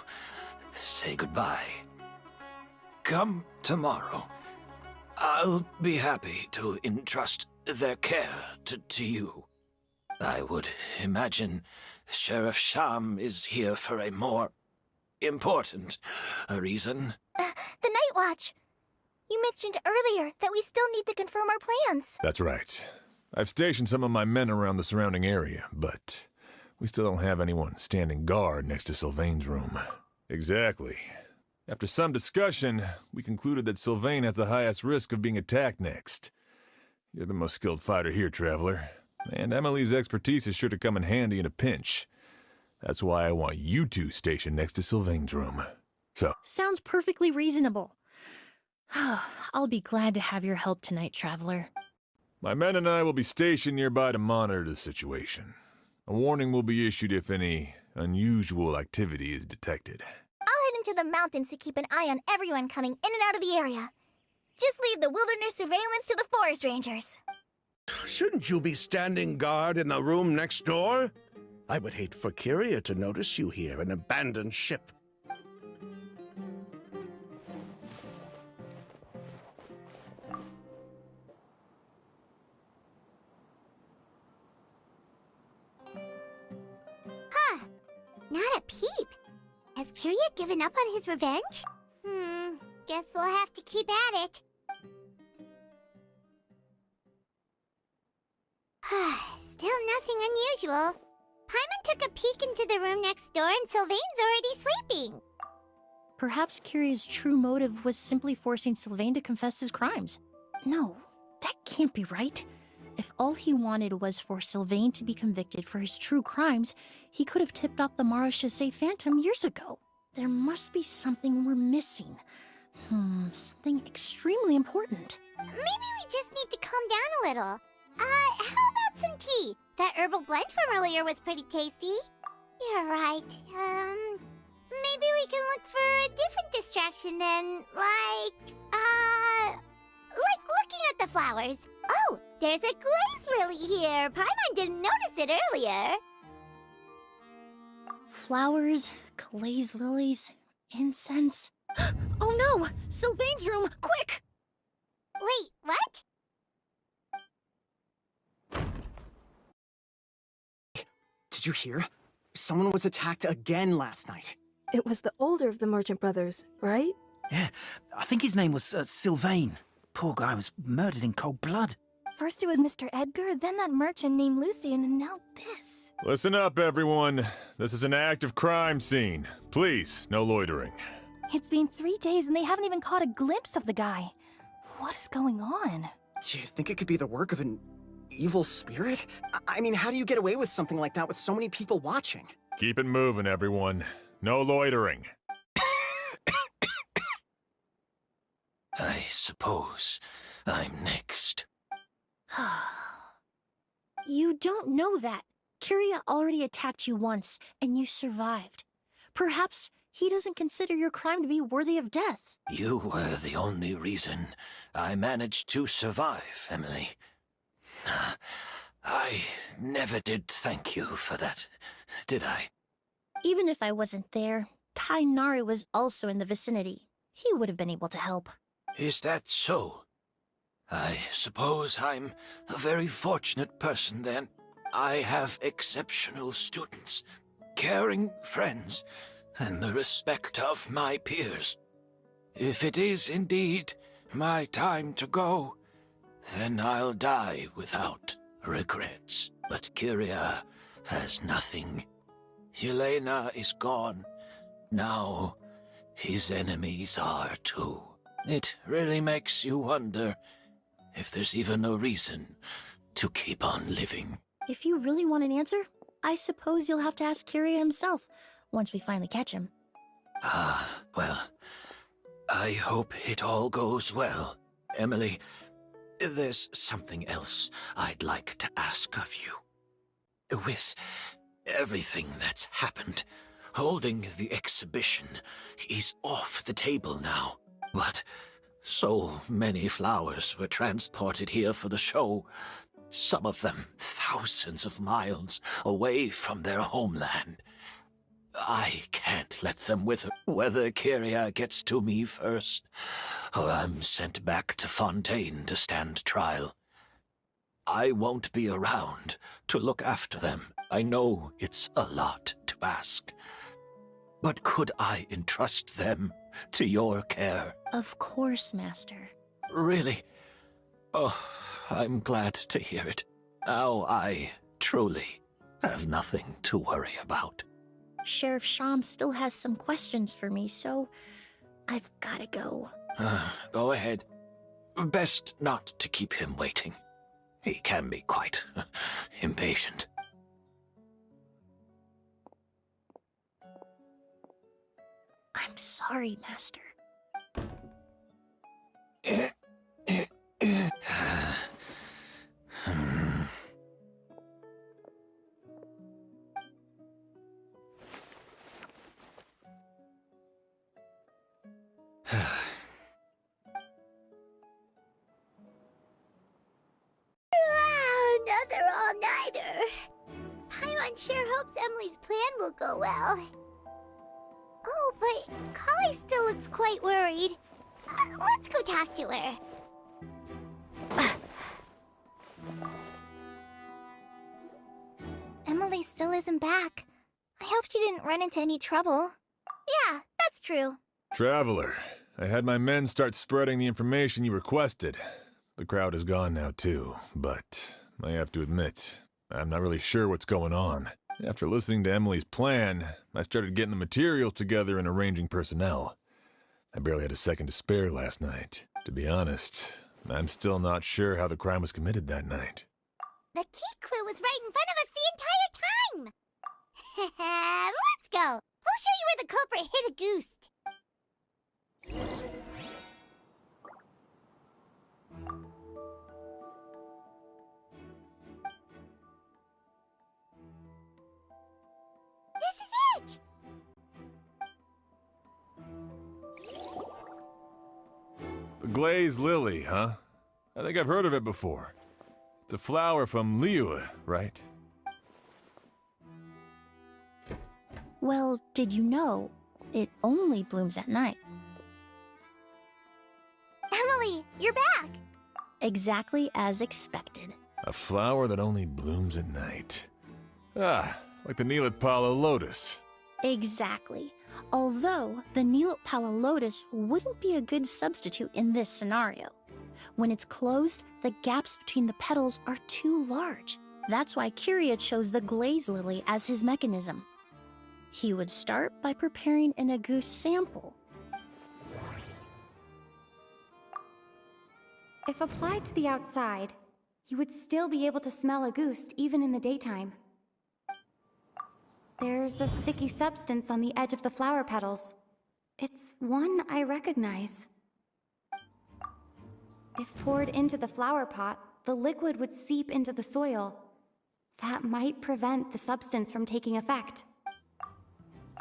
say goodbye. Come tomorrow. I'll be happy to entrust their care to you. I would imagine Sheriff Sham is here for a more important reason. The Night Watch! You mentioned earlier that we still need to confirm our plans. That's right. I've stationed some of my men around the surrounding area, but we still don't have anyone standing guard next to Sylvain's room. Exactly. After some discussion, we concluded that Sylvain has the highest risk of being attacked next. You're the most skilled fighter here, Traveler, and Emilie's expertise is sure to come in handy in a pinch. That's why I want you two stationed next to Sylvain's room. So... Sounds perfectly reasonable. I'll be glad to have your help tonight, Traveler. My men and I will be stationed nearby to monitor the situation. A warning will be issued if any unusual activity is detected. I'll head into the mountains to keep an eye on everyone coming in and out of the area. Just leave the wilderness surveillance to the forest rangers. Shouldn't you be standing guard in the room next door? I would hate for Kyria to notice you here, an abandoned ship. Huh. Not a peep. Has Kyria given up on his revenge? Guess we'll have to keep at it. Still nothing unusual. Paimon took a peek into the room next door and Sylvain's already sleeping. Perhaps Kyria's true motive was simply forcing Sylvain to confess his crimes. No, that can't be right. If all he wanted was for Sylvain to be convicted for his true crimes, he could have tipped off the Marechaussee Phantom years ago. There must be something we're missing. Something extremely important. Maybe we just need to calm down a little. How about some tea? That herbal blend from earlier was pretty tasty. You're right. Maybe we can look for a different distraction then, like looking at the flowers. Oh, there's a glaze lily here. Paimon didn't notice it earlier. Flowers, glaze lilies, incense. Oh no! Sylvain's room! Quick! Wait, what? Did you hear? Someone was attacked again last night. It was the older of the merchant brothers, right? Yeah, I think his name was Sylvain. Poor guy was murdered in cold blood. First it was Mr. Edgar, then that merchant named Lucian, and now this. Listen up, everyone. This is an active crime scene. Please, no loitering. It's been 3 days and they haven't even caught a glimpse of the guy. What is going on? Do you think it could be the work of an evil spirit? I mean, how do you get away with something like that with so many people watching? Keep it moving, everyone. No loitering. I suppose I'm next. You don't know that. Kyria already attacked you once, and you survived. Perhaps he doesn't consider your crime to be worthy of death. You were the only reason I managed to survive, Emilie. I never did thank you for that, did I? Even if I wasn't there, Tainari was also in the vicinity. He would have been able to help. Is that so? I suppose I'm a very fortunate person then. I have exceptional students, caring friends, and the respect of my peers. If it is indeed my time to go, then I'll die without regrets. But Kyria has nothing. Yelena is gone. Now his enemies are too. It really makes you wonder if there's even a reason to keep on living. If you really want an answer, I suppose you'll have to ask Kyria himself once we finally catch him. Well, I hope it all goes well. Emilie, there's something else I'd like to ask of you. With everything that's happened, holding the exhibition is off the table now. But so many flowers were transported here for the show, some of them thousands of miles away from their homeland. I can't let them wither, whether Kyria gets to me first, or I'm sent back to Fontaine to stand trial. I won't be around to look after them. I know it's a lot to ask. But could I entrust them to your care? Of course, Master. Really? Oh, I'm glad to hear it. Now I truly have nothing to worry about. Sheriff Sham still has some questions for me, so I've gotta go. Go ahead. Best not to keep him waiting. He can be quite impatient. I'm sorry, Master. Another all-nighter. Paimon sure hopes Emilie's plan will go well. Oh, but Kali still looks quite worried. Let's go talk to her. Emilie still isn't back. I hope she didn't run into any trouble. Yeah, that's true. Traveler, I had my men start spreading the information you requested. The crowd is gone now too, but I have to admit, I'm not really sure what's going on. After listening to Emilie's plan, I started getting the materials together and arranging personnel. I barely had a second to spare last night. To be honest, I'm still not sure how the crime was committed that night. The key clue was right in front of us the entire time! Let's go! We'll show you where the culprit hid a goose. This is it! The glazed lily, huh? I think I've heard of it before. It's a flower from Liyue, right? Well, did you know it only blooms at night? Emilie, you're back! Exactly as expected. A flower that only blooms at night. Ah, like the Neelitpala lotus. Exactly. Although the Neelitpala lotus wouldn't be a good substitute in this scenario. When it's closed, the gaps between the petals are too large. That's why Kyria chose the glaze lily as his mechanism. He would start by preparing an agouti sample. If applied to the outside, you would still be able to smell agouti even in the daytime. There's a sticky substance on the edge of the flower petals. It's one I recognize. If poured into the flower pot, the liquid would seep into the soil. That might prevent the substance from taking effect.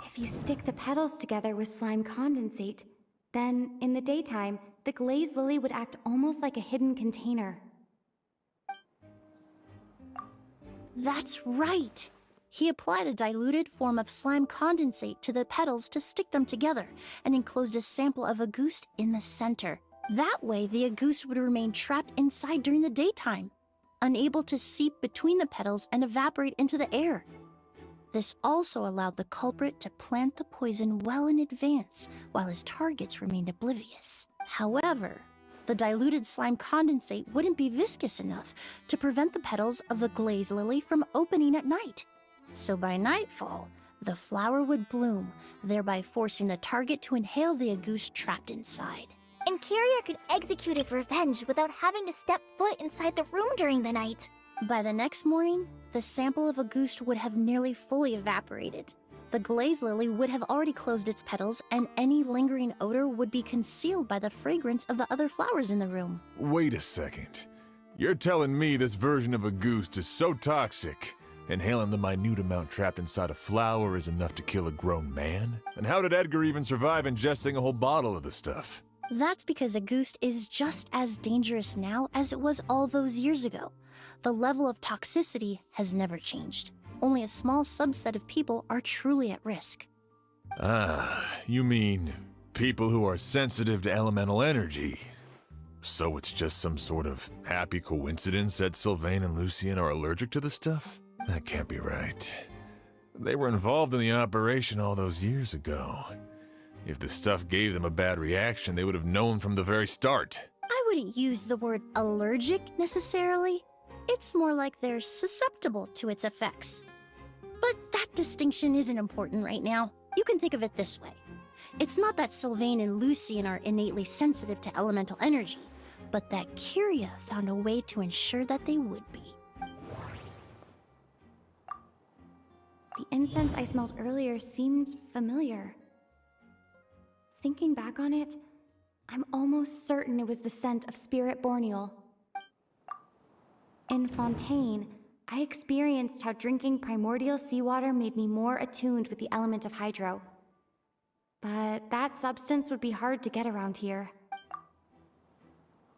If you stick the petals together with slime condensate, then in the daytime, the glazed lily would act almost like a hidden container. That's right! He applied a diluted form of slime condensate to the petals to stick them together and enclosed a sample of agouti in the center. That way, the agouti would remain trapped inside during the daytime, unable to seep between the petals and evaporate into the air. This also allowed the culprit to plant the poison well in advance, while his targets remained oblivious. However, the diluted slime condensate wouldn't be viscous enough to prevent the petals of the glaze lily from opening at night. So by nightfall, the flower would bloom, thereby forcing the target to inhale the agouti trapped inside. And Kyria could execute his revenge without having to step foot inside the room during the night. By the next morning, the sample of agouti would have nearly fully evaporated. The glaze lily would have already closed its petals, and any lingering odor would be concealed by the fragrance of the other flowers in the room. Wait a second. You're telling me this version of agouti is so toxic, inhaling the minute amount trapped inside a flower is enough to kill a grown man? And how did Edgar even survive ingesting a whole bottle of the stuff? That's because agouti is just as dangerous now as it was all those years ago. The level of toxicity has never changed. Only a small subset of people are truly at risk. Ah, you mean people who are sensitive to elemental energy. So it's just some sort of happy coincidence that Sylvain and Lucien are allergic to the stuff? That can't be right. They were involved in the operation all those years ago. If the stuff gave them a bad reaction, they would have known from the very start. I wouldn't use the word allergic necessarily. It's more like they're susceptible to its effects. But that distinction isn't important right now. You can think of it this way. It's not that Sylvain and Lucien are innately sensitive to elemental energy, but that Kyria found a way to ensure that they would be. The incense I smelled earlier seemed familiar. Thinking back on it, I'm almost certain it was the scent of Spirit Borneal. In Fontaine, I experienced how drinking primordial seawater made me more attuned with the element of hydro. But that substance would be hard to get around here.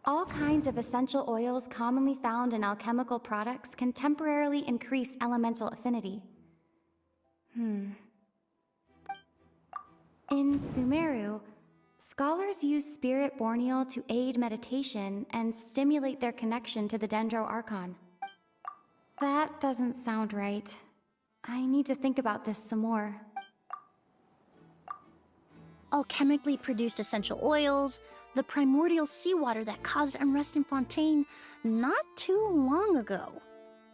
All kinds of essential oils commonly found in alchemical products can temporarily increase elemental affinity. In Sumeru, scholars use Spirit Borneal to aid meditation and stimulate their connection to the Dendro Archon. That doesn't sound right. I need to think about this some more. Alchemically produced essential oils, the primordial seawater that caused unrest in Fontaine not too long ago.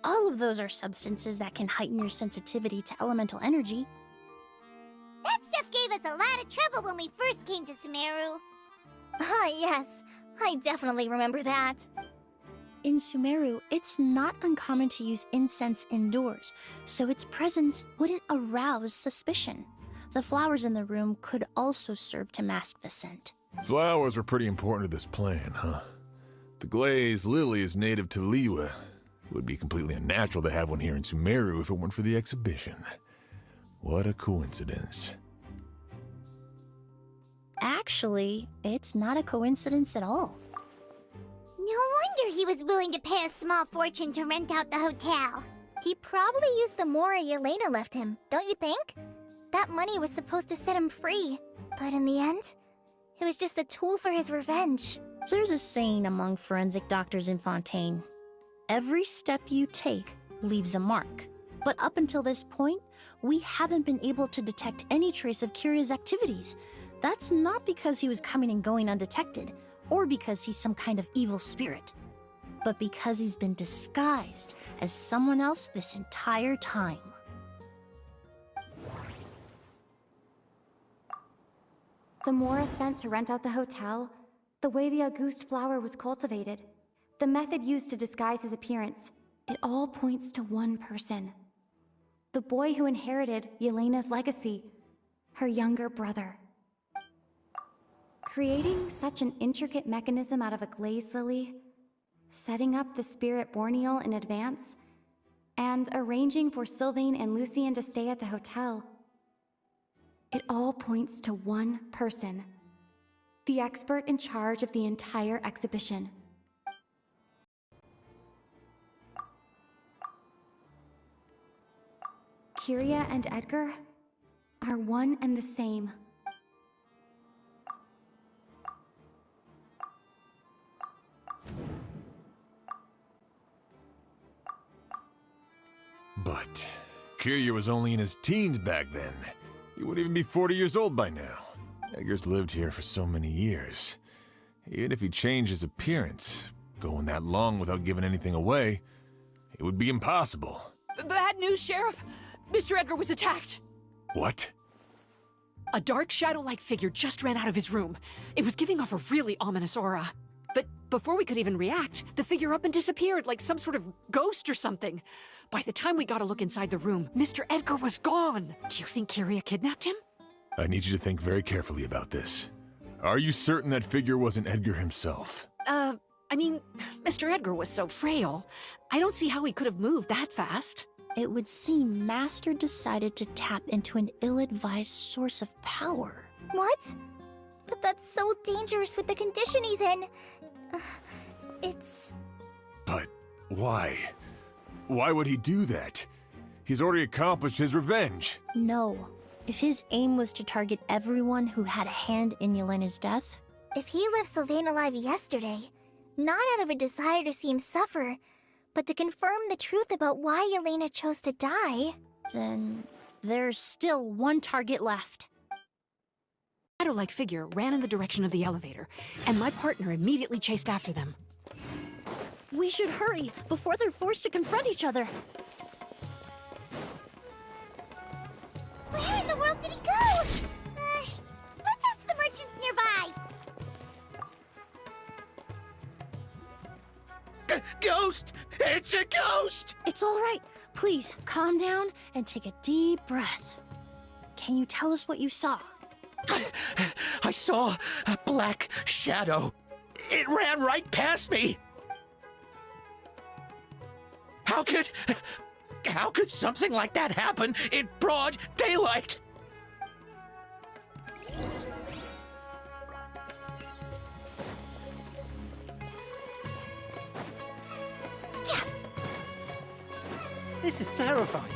All of those are substances that can heighten your sensitivity to elemental energy. That stuff gave us a lot of trouble when we first came to Sumeru. Ah, yes. I definitely remember that. In Sumeru, it's not uncommon to use incense indoors, so its presence wouldn't arouse suspicion. The flowers in the room could also serve to mask the scent. Flowers were pretty important to this plan, huh? The glazed lily is native to Liyue. It would be completely unnatural to have one here in Sumeru if it weren't for the exhibition. What a coincidence. Actually, it's not a coincidence at all. No wonder he was willing to pay a small fortune to rent out the hotel. He probably used the mora Yelena left him, don't you think? That money was supposed to set him free, but in the end, it was just a tool for his revenge. There's a saying among forensic doctors in Fontaine. Every step you take leaves a mark. But up until this point, we haven't been able to detect any trace of Kiria's activities. That's not because he was coming and going undetected, or because he's some kind of evil spirit, but because he's been disguised as someone else this entire time. The mora spent to rent out the hotel, the way the Auguste flower was cultivated, the method used to disguise his appearance, it all points to one person. The boy who inherited Yelena's legacy, her younger brother. Creating such an intricate mechanism out of a glazed lily, setting up the spirit borneal in advance, and arranging for Sylvain and Lucien to stay at the hotel. It all points to one person, the expert in charge of the entire exhibition. Kiria and Edgar are one and the same. But Kiria was only in his teens back then. He wouldn't even be 40 years old by now. Edgar's lived here for so many years. Even if he changed his appearance, going that long without giving anything away, it would be impossible. Bad news, Sheriff. Mr. Edgar was attacked. What? A dark shadow-like figure just ran out of his room. It was giving off a really ominous aura. But before we could even react, the figure up and disappeared like some sort of ghost or something. By the time we got a look inside the room, Mr. Edgar was gone. Do you think Kiria kidnapped him? I need you to think very carefully about this. Are you certain that figure wasn't Edgar himself? I mean, Mr. Edgar was so frail. I don't see how he could have moved that fast. It would seem Master decided to tap into an ill-advised source of power. What? But that's so dangerous with the condition he's in. But why? Why would he do that? He's already accomplished his revenge. No. If his aim was to target everyone who had a hand in Yelena's death... If he left Sylvain alive yesterday, not out of a desire to see him suffer, but to confirm the truth about why Yelena chose to die... Then there's still one target left. Shadow-like figure ran in the direction of the elevator, and my partner immediately chased after them. We should hurry before they're forced to confront each other. Where in the world did he go? Let's ask the merchants nearby. Ghost! It's a ghost! It's all right. Please, calm down and take a deep breath. Can you tell us what you saw? I saw a black shadow. It ran right past me. How could something like that happen in broad daylight? This is terrifying.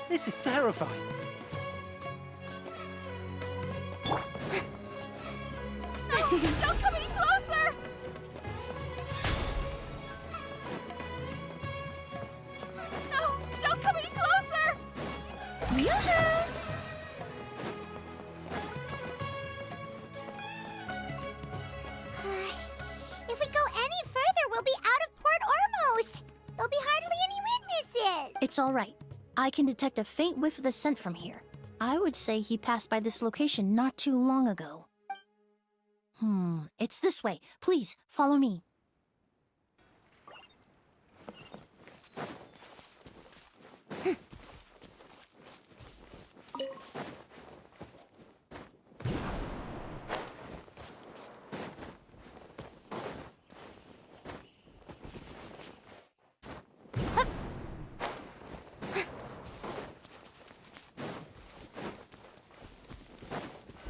This is terrifying. No! Don't come any closer! No! Don't come any closer! If we go any further, we'll be out of Port Ormos. There'll be hardly any witnesses. It's all right. I can detect a faint whiff of the scent from here. I would say he passed by this location not too long ago. It's this way. Please, follow me.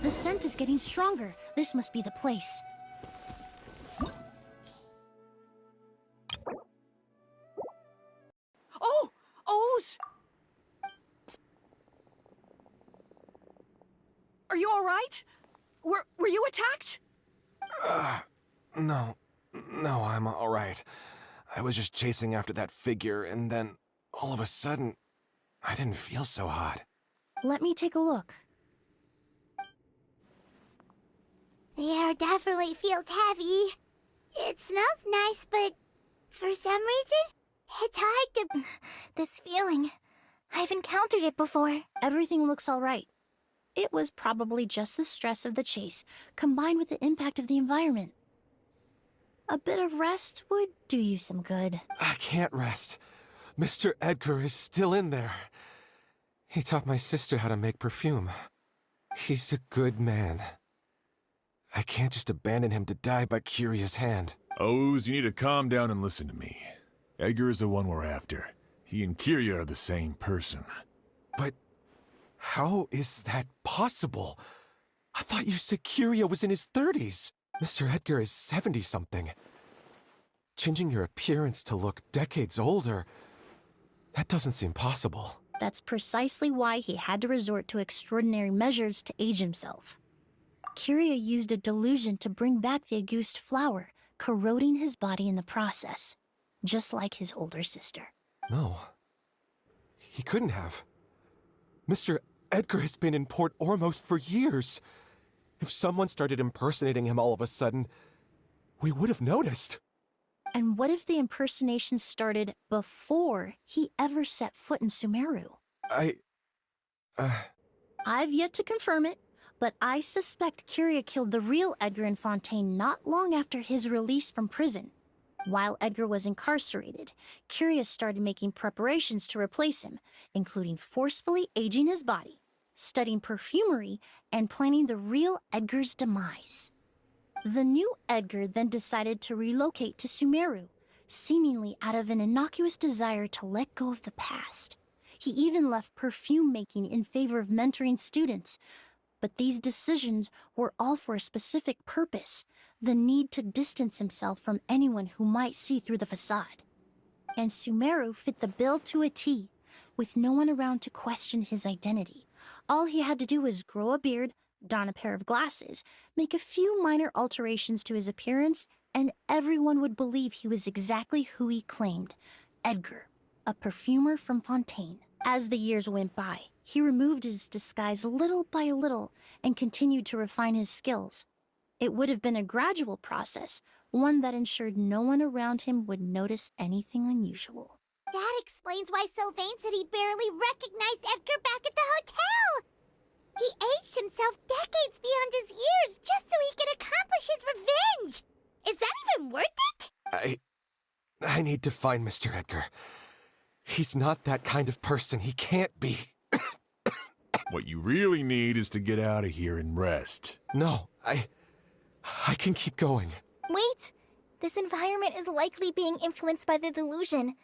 The scent is getting stronger. This must be the place. Oh! Oz! Are you alright? Were you attacked? No, I'm all right. I was just chasing after that figure, and then, all of a sudden, I didn't feel so hot. Let me take a look. The air definitely feels heavy. It smells nice, but for some reason, it's hard to... This feeling. I've encountered it before. Everything looks all right. It was probably just the stress of the chase, combined with the impact of the environment. A bit of rest would do you some good. I can't rest. Mr. Edgar is still in there. He taught my sister how to make perfume. He's a good man. I can't just abandon him to die by Kyria's hand. Oz, you need to calm down and listen to me. Edgar is the one we're after. He and Kyria are the same person. But how is that possible? I thought you said Kyria was in his 30s. Mr. Edgar is 70-something. Changing your appearance to look decades older, that doesn't seem possible. That's precisely why he had to resort to extraordinary measures to age himself. Kyria used a delusion to bring back the Auguste flower, corroding his body in the process, just like his older sister. No. He couldn't have. Mr. Edgar has been in Port Ormos for years. If someone started impersonating him all of a sudden, we would have noticed. And what if the impersonation started before he ever set foot in Sumeru? I've yet to confirm it, but I suspect Kyria killed the real Edgar in Fontaine not long after his release from prison. While Edgar was incarcerated, Kyria started making preparations to replace him, including forcefully aging his body, studying perfumery, and planning the real Edgar's demise. The new Edgar then decided to relocate to Sumeru, seemingly out of an innocuous desire to let go of the past. He even left perfume making in favor of mentoring students, but these decisions were all for a specific purpose: the need to distance himself from anyone who might see through the facade. And Sumeru fit the bill to a T, with no one around to question his identity. All he had to do was grow a beard, don a pair of glasses, make a few minor alterations to his appearance, and everyone would believe he was exactly who he claimed: Edgar, a perfumer from Fontaine. As the years went by, he removed his disguise little by little and continued to refine his skills. It would have been a gradual process, one that ensured no one around him would notice anything unusual. That explains why Sylvain said he barely recognized Edgar back at the hotel. He aged himself decades beyond his years just so he could accomplish his revenge. Is that even worth it? I need to find Mr. Edgar. He's not that kind of person. He can't be. What you really need is to get out of here and rest. No, I can keep going. Wait! This environment is likely being influenced by the delusion.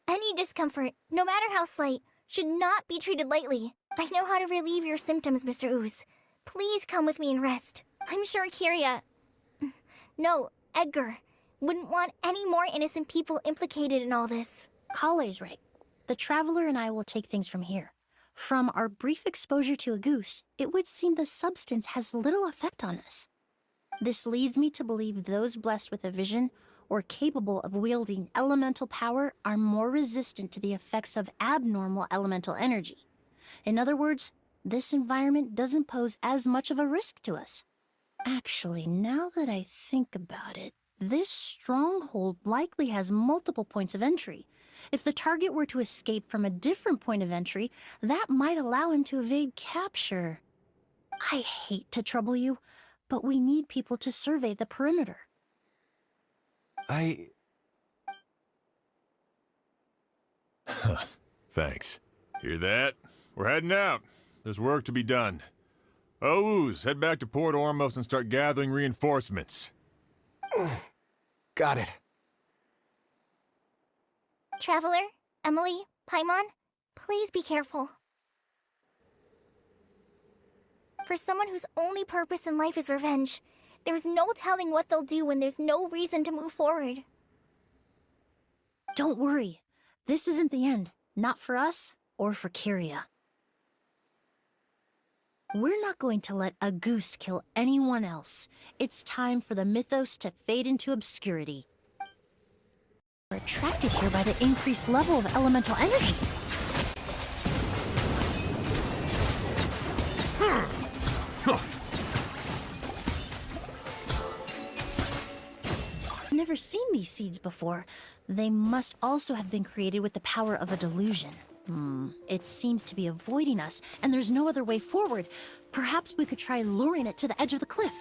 Any discomfort, no matter how slight, should not be treated lightly. I know how to relieve your symptoms, Mr. Ooze. Please come with me and rest. I'm sure Kyria... No, Edgar wouldn't want any more innocent people implicated in all this. Kale's right. The Traveler and I will take things from here. From our brief exposure to Auguste, it would seem the substance has little effect on us. This leads me to believe those blessed with a vision or capable of wielding elemental power are more resistant to the effects of abnormal elemental energy. In other words, this environment doesn't pose as much of a risk to us. Actually, now that I think about it, this stronghold likely has multiple points of entry. If the target were to escape from a different point of entry, that might allow him to evade capture. I hate to trouble you, but we need people to survey the perimeter. Thanks. Hear that? We're heading out. There's work to be done. Ooze, head back to Port Ormos and start gathering reinforcements. Got it. Traveler, Emilie, Paimon, please be careful. For someone whose only purpose in life is revenge, there's no telling what they'll do when there's no reason to move forward. Don't worry. This isn't the end. Not for us or for Kyria. We're not going to let a goose kill anyone else. It's time for the mythos to fade into obscurity. We're attracted here by the increased level of elemental energy. I've never seen these seeds before. They must also have been created with the power of a delusion. It seems to be avoiding us, and there's no other way forward. Perhaps we could try luring it to the edge of the cliff.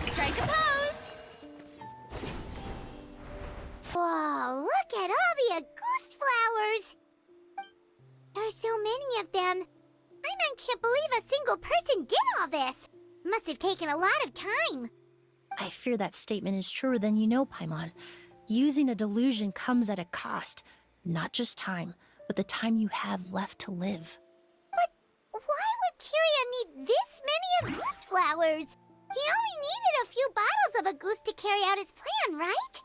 Strike a pose! Whoa, look at all the Auguste flowers! There are so many of them. I can't believe a single person did all this. Must have taken a lot of time. I fear that statement is truer than you know, Paimon. Using a delusion comes at a cost. Not just time, but the time you have left to live. But why would Kyria need this many Auguste flowers? He only needed a few bottles of Auguste to carry out his plan, right?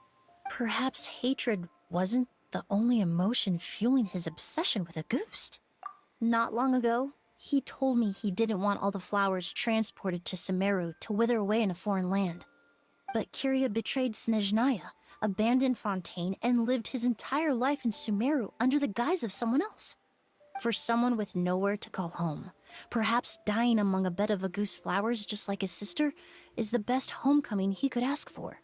Perhaps hatred wasn't the only emotion fueling his obsession with Auguste. Not long ago, he told me he didn't want all the flowers transported to Sumeru to wither away in a foreign land. But Kyria betrayed Snezhnaya, abandoned Fontaine, and lived his entire life in Sumeru under the guise of someone else. For someone with nowhere to call home, perhaps dying among a bed of Auguste flowers just like his sister is the best homecoming he could ask for.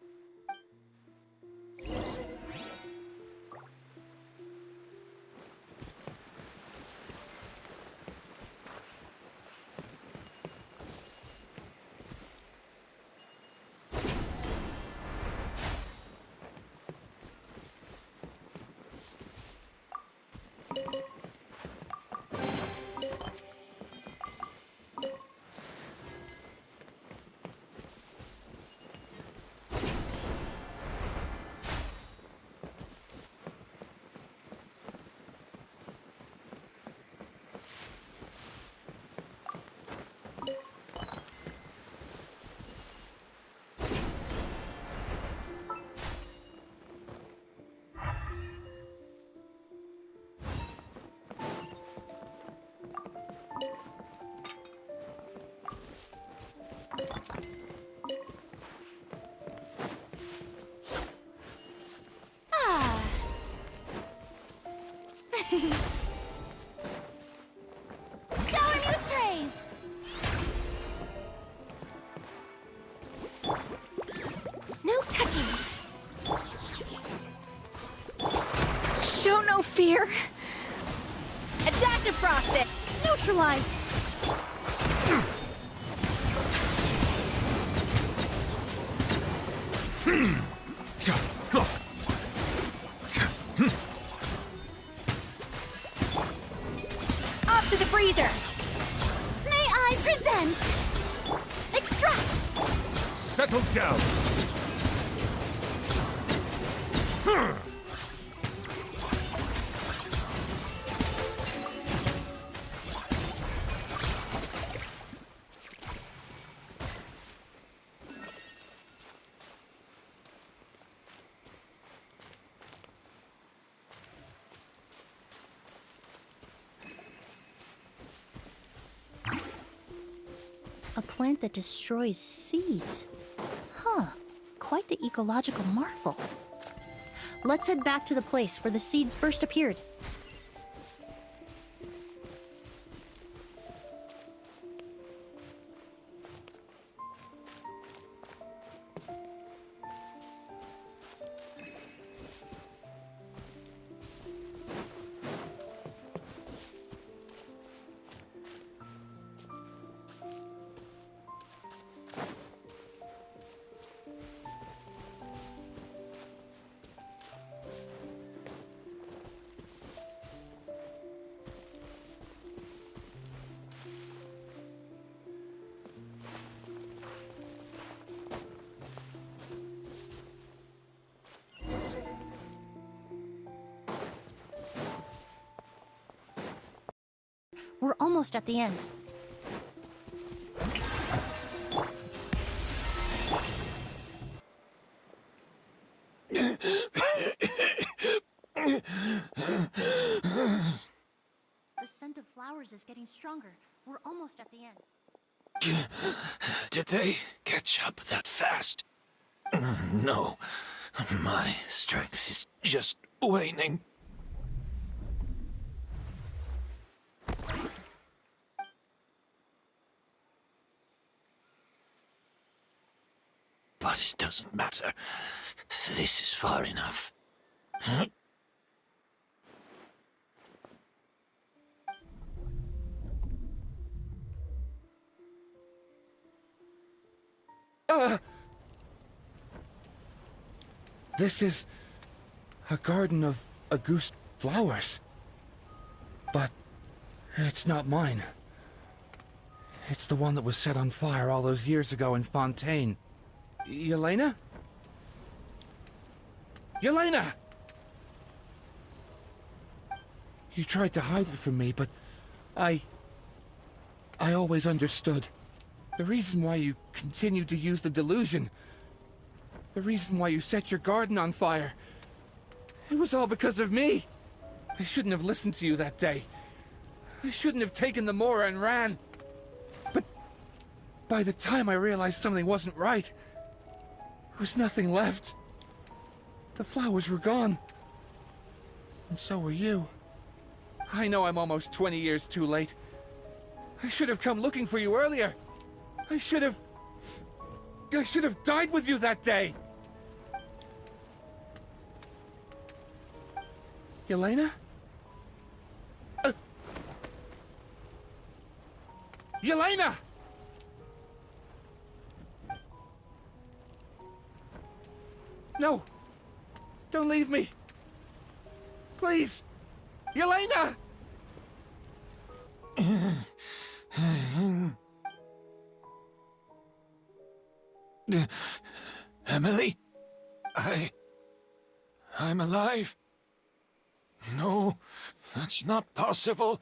Shower me with praise! No touching! Show no fear! A dash of frosted! Neutralize! Off to the freezer! May I present? Extract! Settle down! A plant that destroys seeds. Huh, quite the ecological marvel. Let's head back to the place where the seeds first appeared. We're almost at the end. The scent of flowers is getting stronger. We're almost at the end. Did they catch up that fast? No. My strength is just waning. But it doesn't matter. This is far enough. This is a garden of Auguste flowers. But it's not mine. It's the one that was set on fire all those years ago in Fontaine. Yelena? Yelena! You tried to hide it from me, but I always understood. The reason why you continued to use the delusion, the reason why you set your garden on fire, it was all because of me. I shouldn't have listened to you that day. I shouldn't have taken the Mora and ran. But by the time I realized something wasn't right, there was nothing left. The flowers were gone. And so were you. I know I'm almost 20 years too late. I should have come looking for you earlier. I should have died with you that day. Yelena? Yelena! No! Don't leave me! Please! Yelena! Emilie? I'm alive. No, that's not possible.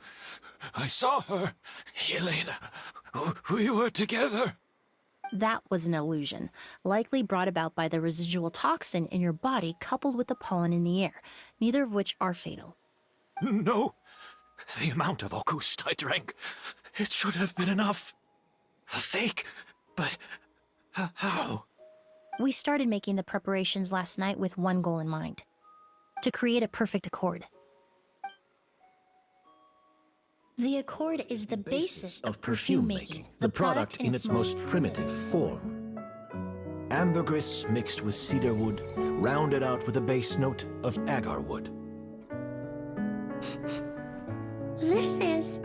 I saw her. Yelena, we were together. That was an illusion, likely brought about by the residual toxin in your body coupled with the pollen in the air, neither of which are fatal. No, the amount of Auguste I drank, it should have been enough. A fake, but how? We started making the preparations last night with one goal in mind: to create a perfect accord. The accord is the basis of perfume making, the product in its most primitive form. Ambergris mixed with cedar wood, rounded out with a base note of agar wood. This is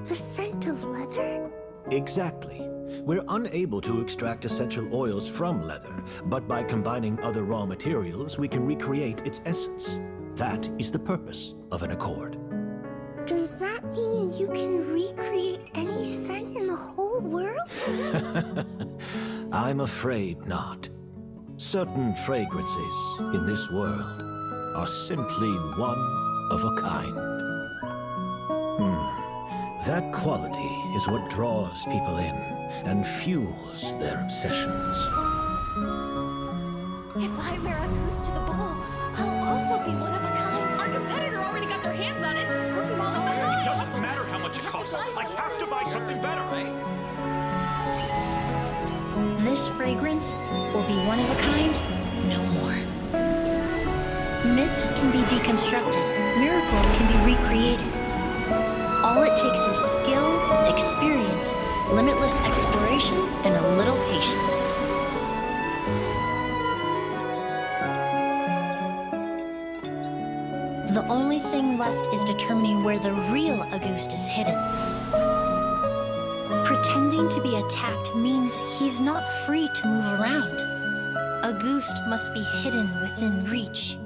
the scent of leather? Exactly. We're unable to extract essential oils from leather, but by combining other raw materials, we can recreate its essence. That is the purpose of an accord. Does that mean you can recreate any scent in the whole world? I'm afraid not. Certain fragrances in this world are simply one of a kind. That quality is what draws people in and fuels their obsessions. If I wear a goose to the ball, I'll also be one of a kind. Our competitor already got their hands on it. It doesn't matter how much it costs. I have to buy something better. This fragrance will be one of a kind, no more. Ghosts can be deconstructed. Miracles can be recreated. All it takes is skill, experience, limitless exploration, and a little patience. The only thing left is determining where the real Auguste is hidden. Pretending to be attacked means he's not free to move around. Auguste must be hidden within reach.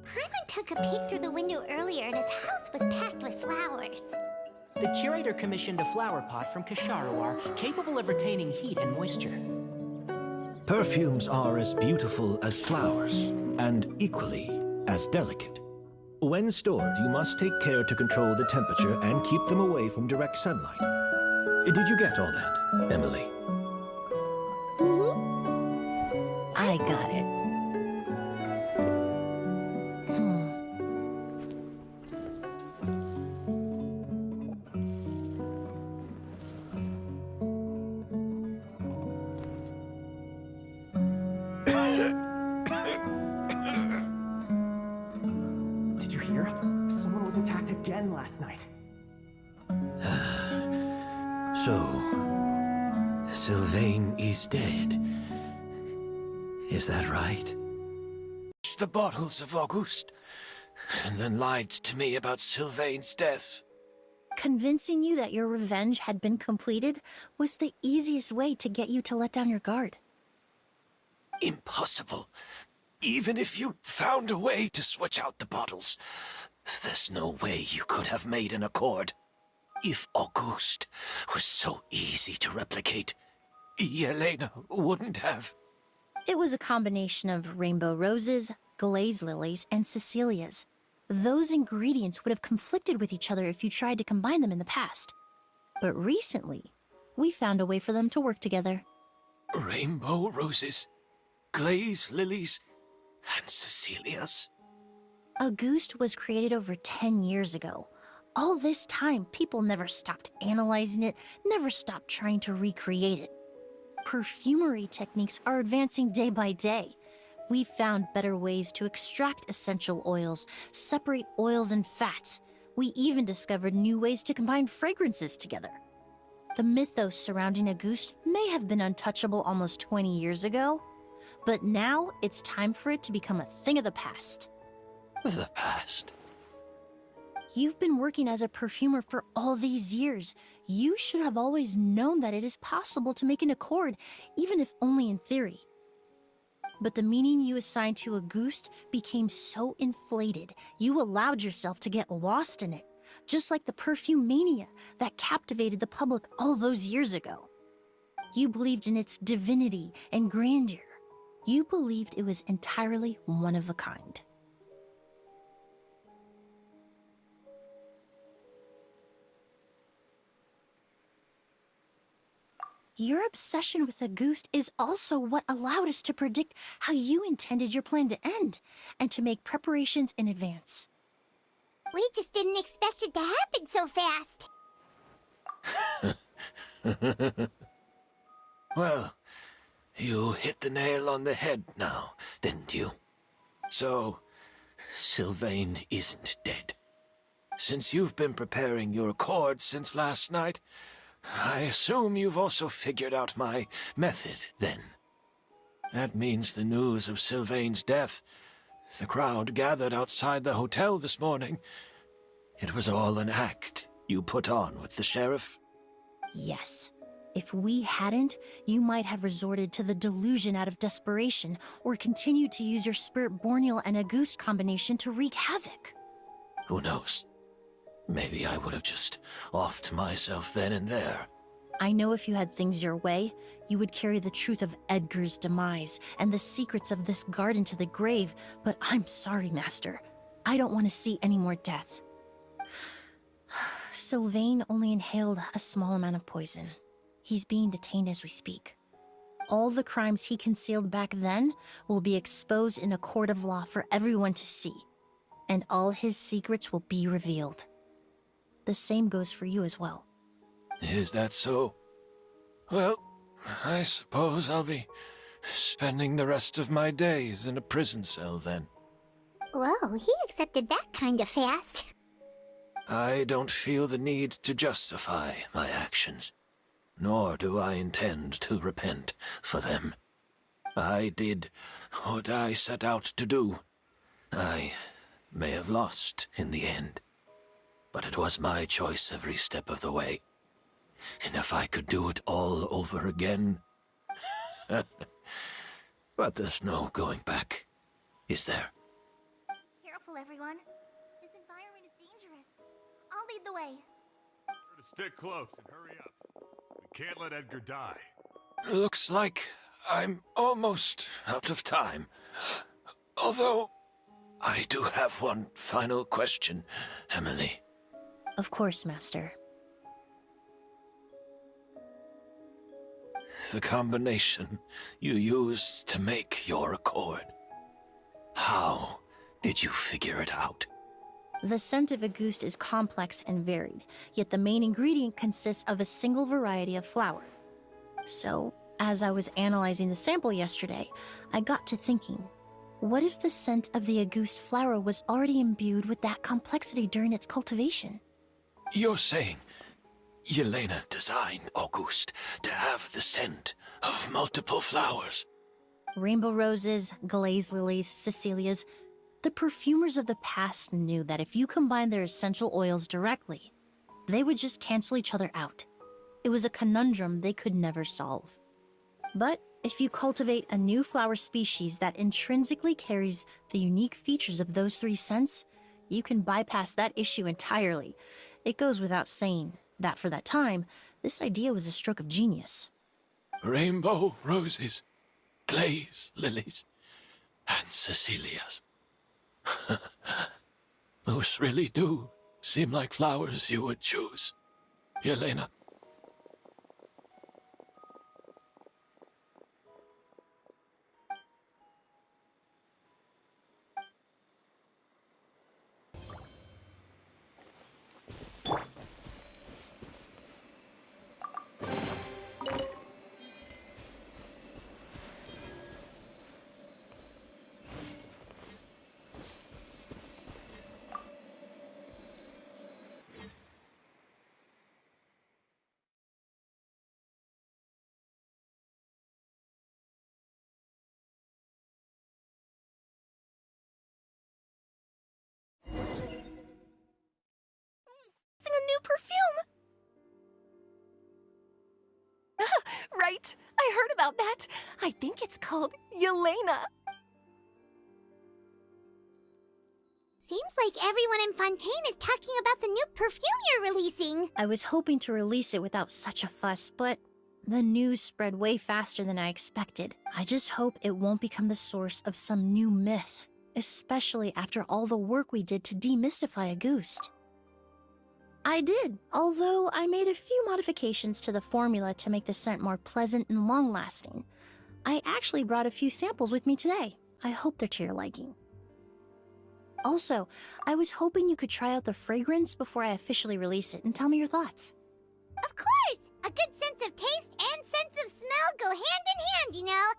Paimon took a peek through the window earlier and his house was packed with flowers. The curator commissioned a flower pot from Kasharawar, capable of retaining heat and moisture. Perfumes are as beautiful as flowers, and equally as delicate. When stored, you must take care to control the temperature and keep them away from direct sunlight. Did you get all that, Emilie? I got it. Did you hear? Someone was attacked again last night. So, Sylvain is dead. Is that right? The bottles of Auguste, and then lied to me about Sylvain's death. Convincing you that your revenge had been completed was the easiest way to get you to let down your guard. Impossible. Even if you found a way to switch out the bottles, there's no way you could have made an accord. If Auguste was so easy to replicate, Yelena wouldn't have. It was a combination of rainbow roses, glaze lilies, and Cecilias. Those ingredients would have conflicted with each other if you tried to combine them in the past. But recently, we found a way for them to work together. Rainbow roses, glaze lilies, and Cecilias. Auguste was created over 10 years ago. All this time, people never stopped analyzing it, never stopped trying to recreate it. Perfumery techniques are advancing day by day. We've found better ways to extract essential oils, separate oils and fats. We even discovered new ways to combine fragrances together. The mythos surrounding Auguste may have been untouchable almost 20 years ago, but now it's time for it to become a thing of the past. The past? You've been working as a perfumer for all these years. You should have always known that it is possible to make an accord, even if only in theory. But the meaning you assigned to Auguste became so inflated, you allowed yourself to get lost in it, just like the perfume mania that captivated the public all those years ago. You believed in its divinity and grandeur. You believed it was entirely one of a kind. Your obsession with Auguste is also what allowed us to predict how you intended your plan to end, and to make preparations in advance. We just didn't expect it to happen so fast. Well, you hit the nail on the head now, didn't you? So, Sylvain isn't dead. Since you've been preparing your accord since last night, I assume you've also figured out my method, then. That means the news of Sylvain's death, the crowd gathered outside the hotel this morning, it was all an act you put on with the sheriff? Yes. If we hadn't, you might have resorted to the delusion out of desperation, or continued to use your Spirit Borneal and Auguste combination to wreak havoc. Who knows? Maybe I would have just offed myself then and there. I know if you had things your way, you would carry the truth of Edgar's demise and the secrets of this garden to the grave, but I'm sorry, Master. I don't want to see any more death. Sylvain only inhaled a small amount of poison. He's being detained as we speak. All the crimes he concealed back then will be exposed in a court of law for everyone to see, and all his secrets will be revealed. The same goes for you as well. Is that so? Well, I suppose I'll be spending the rest of my days in a prison cell then. Whoa, he accepted that kinda fast. I don't feel the need to justify my actions, nor do I intend to repent for them. I did what I set out to do. I may have lost in the end, but it was my choice every step of the way. And if I could do it all over again... But there's no going back, is there? Careful, everyone. This environment is dangerous. I'll lead the way. Stick close and hurry up. We can't let Edgar die. Looks like I'm almost out of time. Although, I do have one final question, Emilie. Of course, Master. The combination you used to make your accord. How did you figure it out? The scent of a goose is complex and varied, yet the main ingredient consists of a single variety of flower. So, as I was analyzing the sample yesterday, I got to thinking, what if the scent of the Auguste flower was already imbued with that complexity during its cultivation? You're saying Yelena designed Auguste to have the scent of multiple flowers? Rainbow roses, glaze lilies, Cecilias. The perfumers of the past knew that if you combine their essential oils directly, they would just cancel each other out. It was a conundrum they could never solve. But if you cultivate a new flower species that intrinsically carries the unique features of those three scents, you can bypass that issue entirely. It goes without saying that for that time, this idea was a stroke of genius. Rainbow roses, glaze lilies, and Cecilias. Those really do seem like flowers you would choose, Yelena. A new perfume! Right! I heard about that! I think it's called Yelena. Seems like everyone in Fontaine is talking about the new perfume you're releasing. I was hoping to release it without such a fuss, but the news spread way faster than I expected. I just hope it won't become the source of some new myth, especially after all the work we did to demystify Auguste. I did, although I made a few modifications to the formula to make the scent more pleasant and long-lasting. I actually brought a few samples with me today. I hope they're to your liking. Also, I was hoping you could try out the fragrance before I officially release it and tell me your thoughts. Of course! A good sense of taste and sense of smell go hand in hand, you know?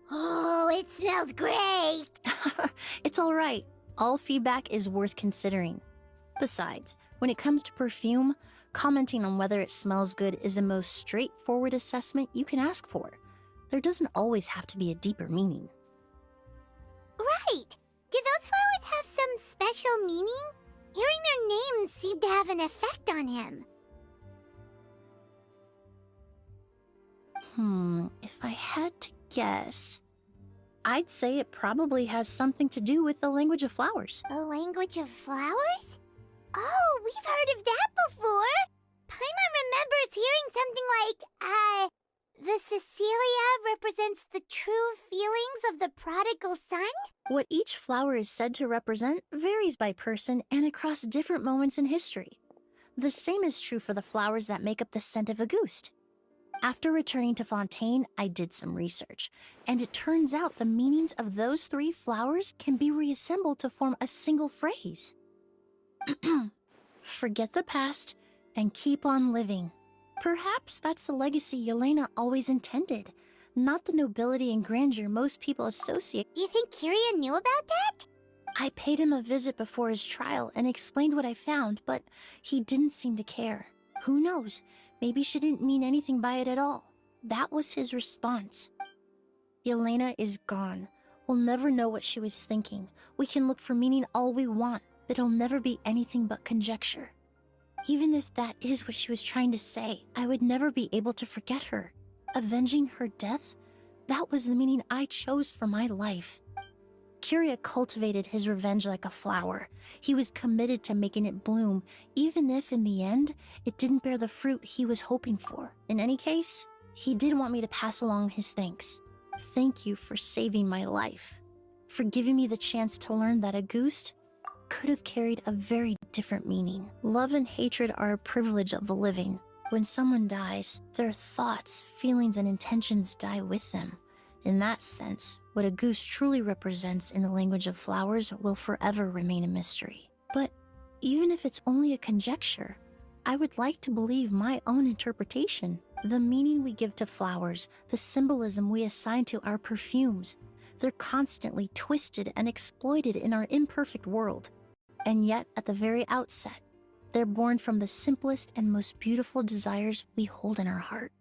Oh, it smells great! It's all right. All feedback is worth considering. Besides, when it comes to perfume, commenting on whether it smells good is the most straightforward assessment you can ask for. There doesn't always have to be a deeper meaning. Right! Do those flowers have some special meaning? Hearing their names seemed to have an effect on him. If I had to guess, I'd say it probably has something to do with the language of flowers. The language of flowers? Oh, we've heard of that before! Paimon remembers hearing something like, the Cecilia represents the true feelings of the prodigal son? What each flower is said to represent varies by person and across different moments in history. The same is true for the flowers that make up the scent of Auguste. After returning to Fontaine, I did some research, and it turns out the meanings of those three flowers can be reassembled to form a single phrase. Forget the past and keep on living. Perhaps that's the legacy Yelena always intended, not the nobility and grandeur most people associate. You think Kiria knew about that? I paid him a visit before his trial and explained what I found, but he didn't seem to care. Who knows? Maybe she didn't mean anything by it at all. That was his response. Yelena is gone. We'll never know what she was thinking. We can look for meaning all we want, but it'll never be anything but conjecture. Even if that is what she was trying to say, I would never be able to forget her. Avenging her death? That was the meaning I chose for my life. Kiria cultivated his revenge like a flower. He was committed to making it bloom, even if in the end, it didn't bear the fruit he was hoping for. In any case, he did want me to pass along his thanks. Thank you for saving my life. For giving me the chance to learn that a goose could have carried a very different meaning. Love and hatred are a privilege of the living. When someone dies, their thoughts, feelings, and intentions die with them. In that sense, what a goose truly represents in the language of flowers will forever remain a mystery. But even if it's only a conjecture, I would like to believe my own interpretation. The meaning we give to flowers, the symbolism we assign to our perfumes, they're constantly twisted and exploited in our imperfect world. And yet, at the very outset, they're born from the simplest and most beautiful desires we hold in our heart.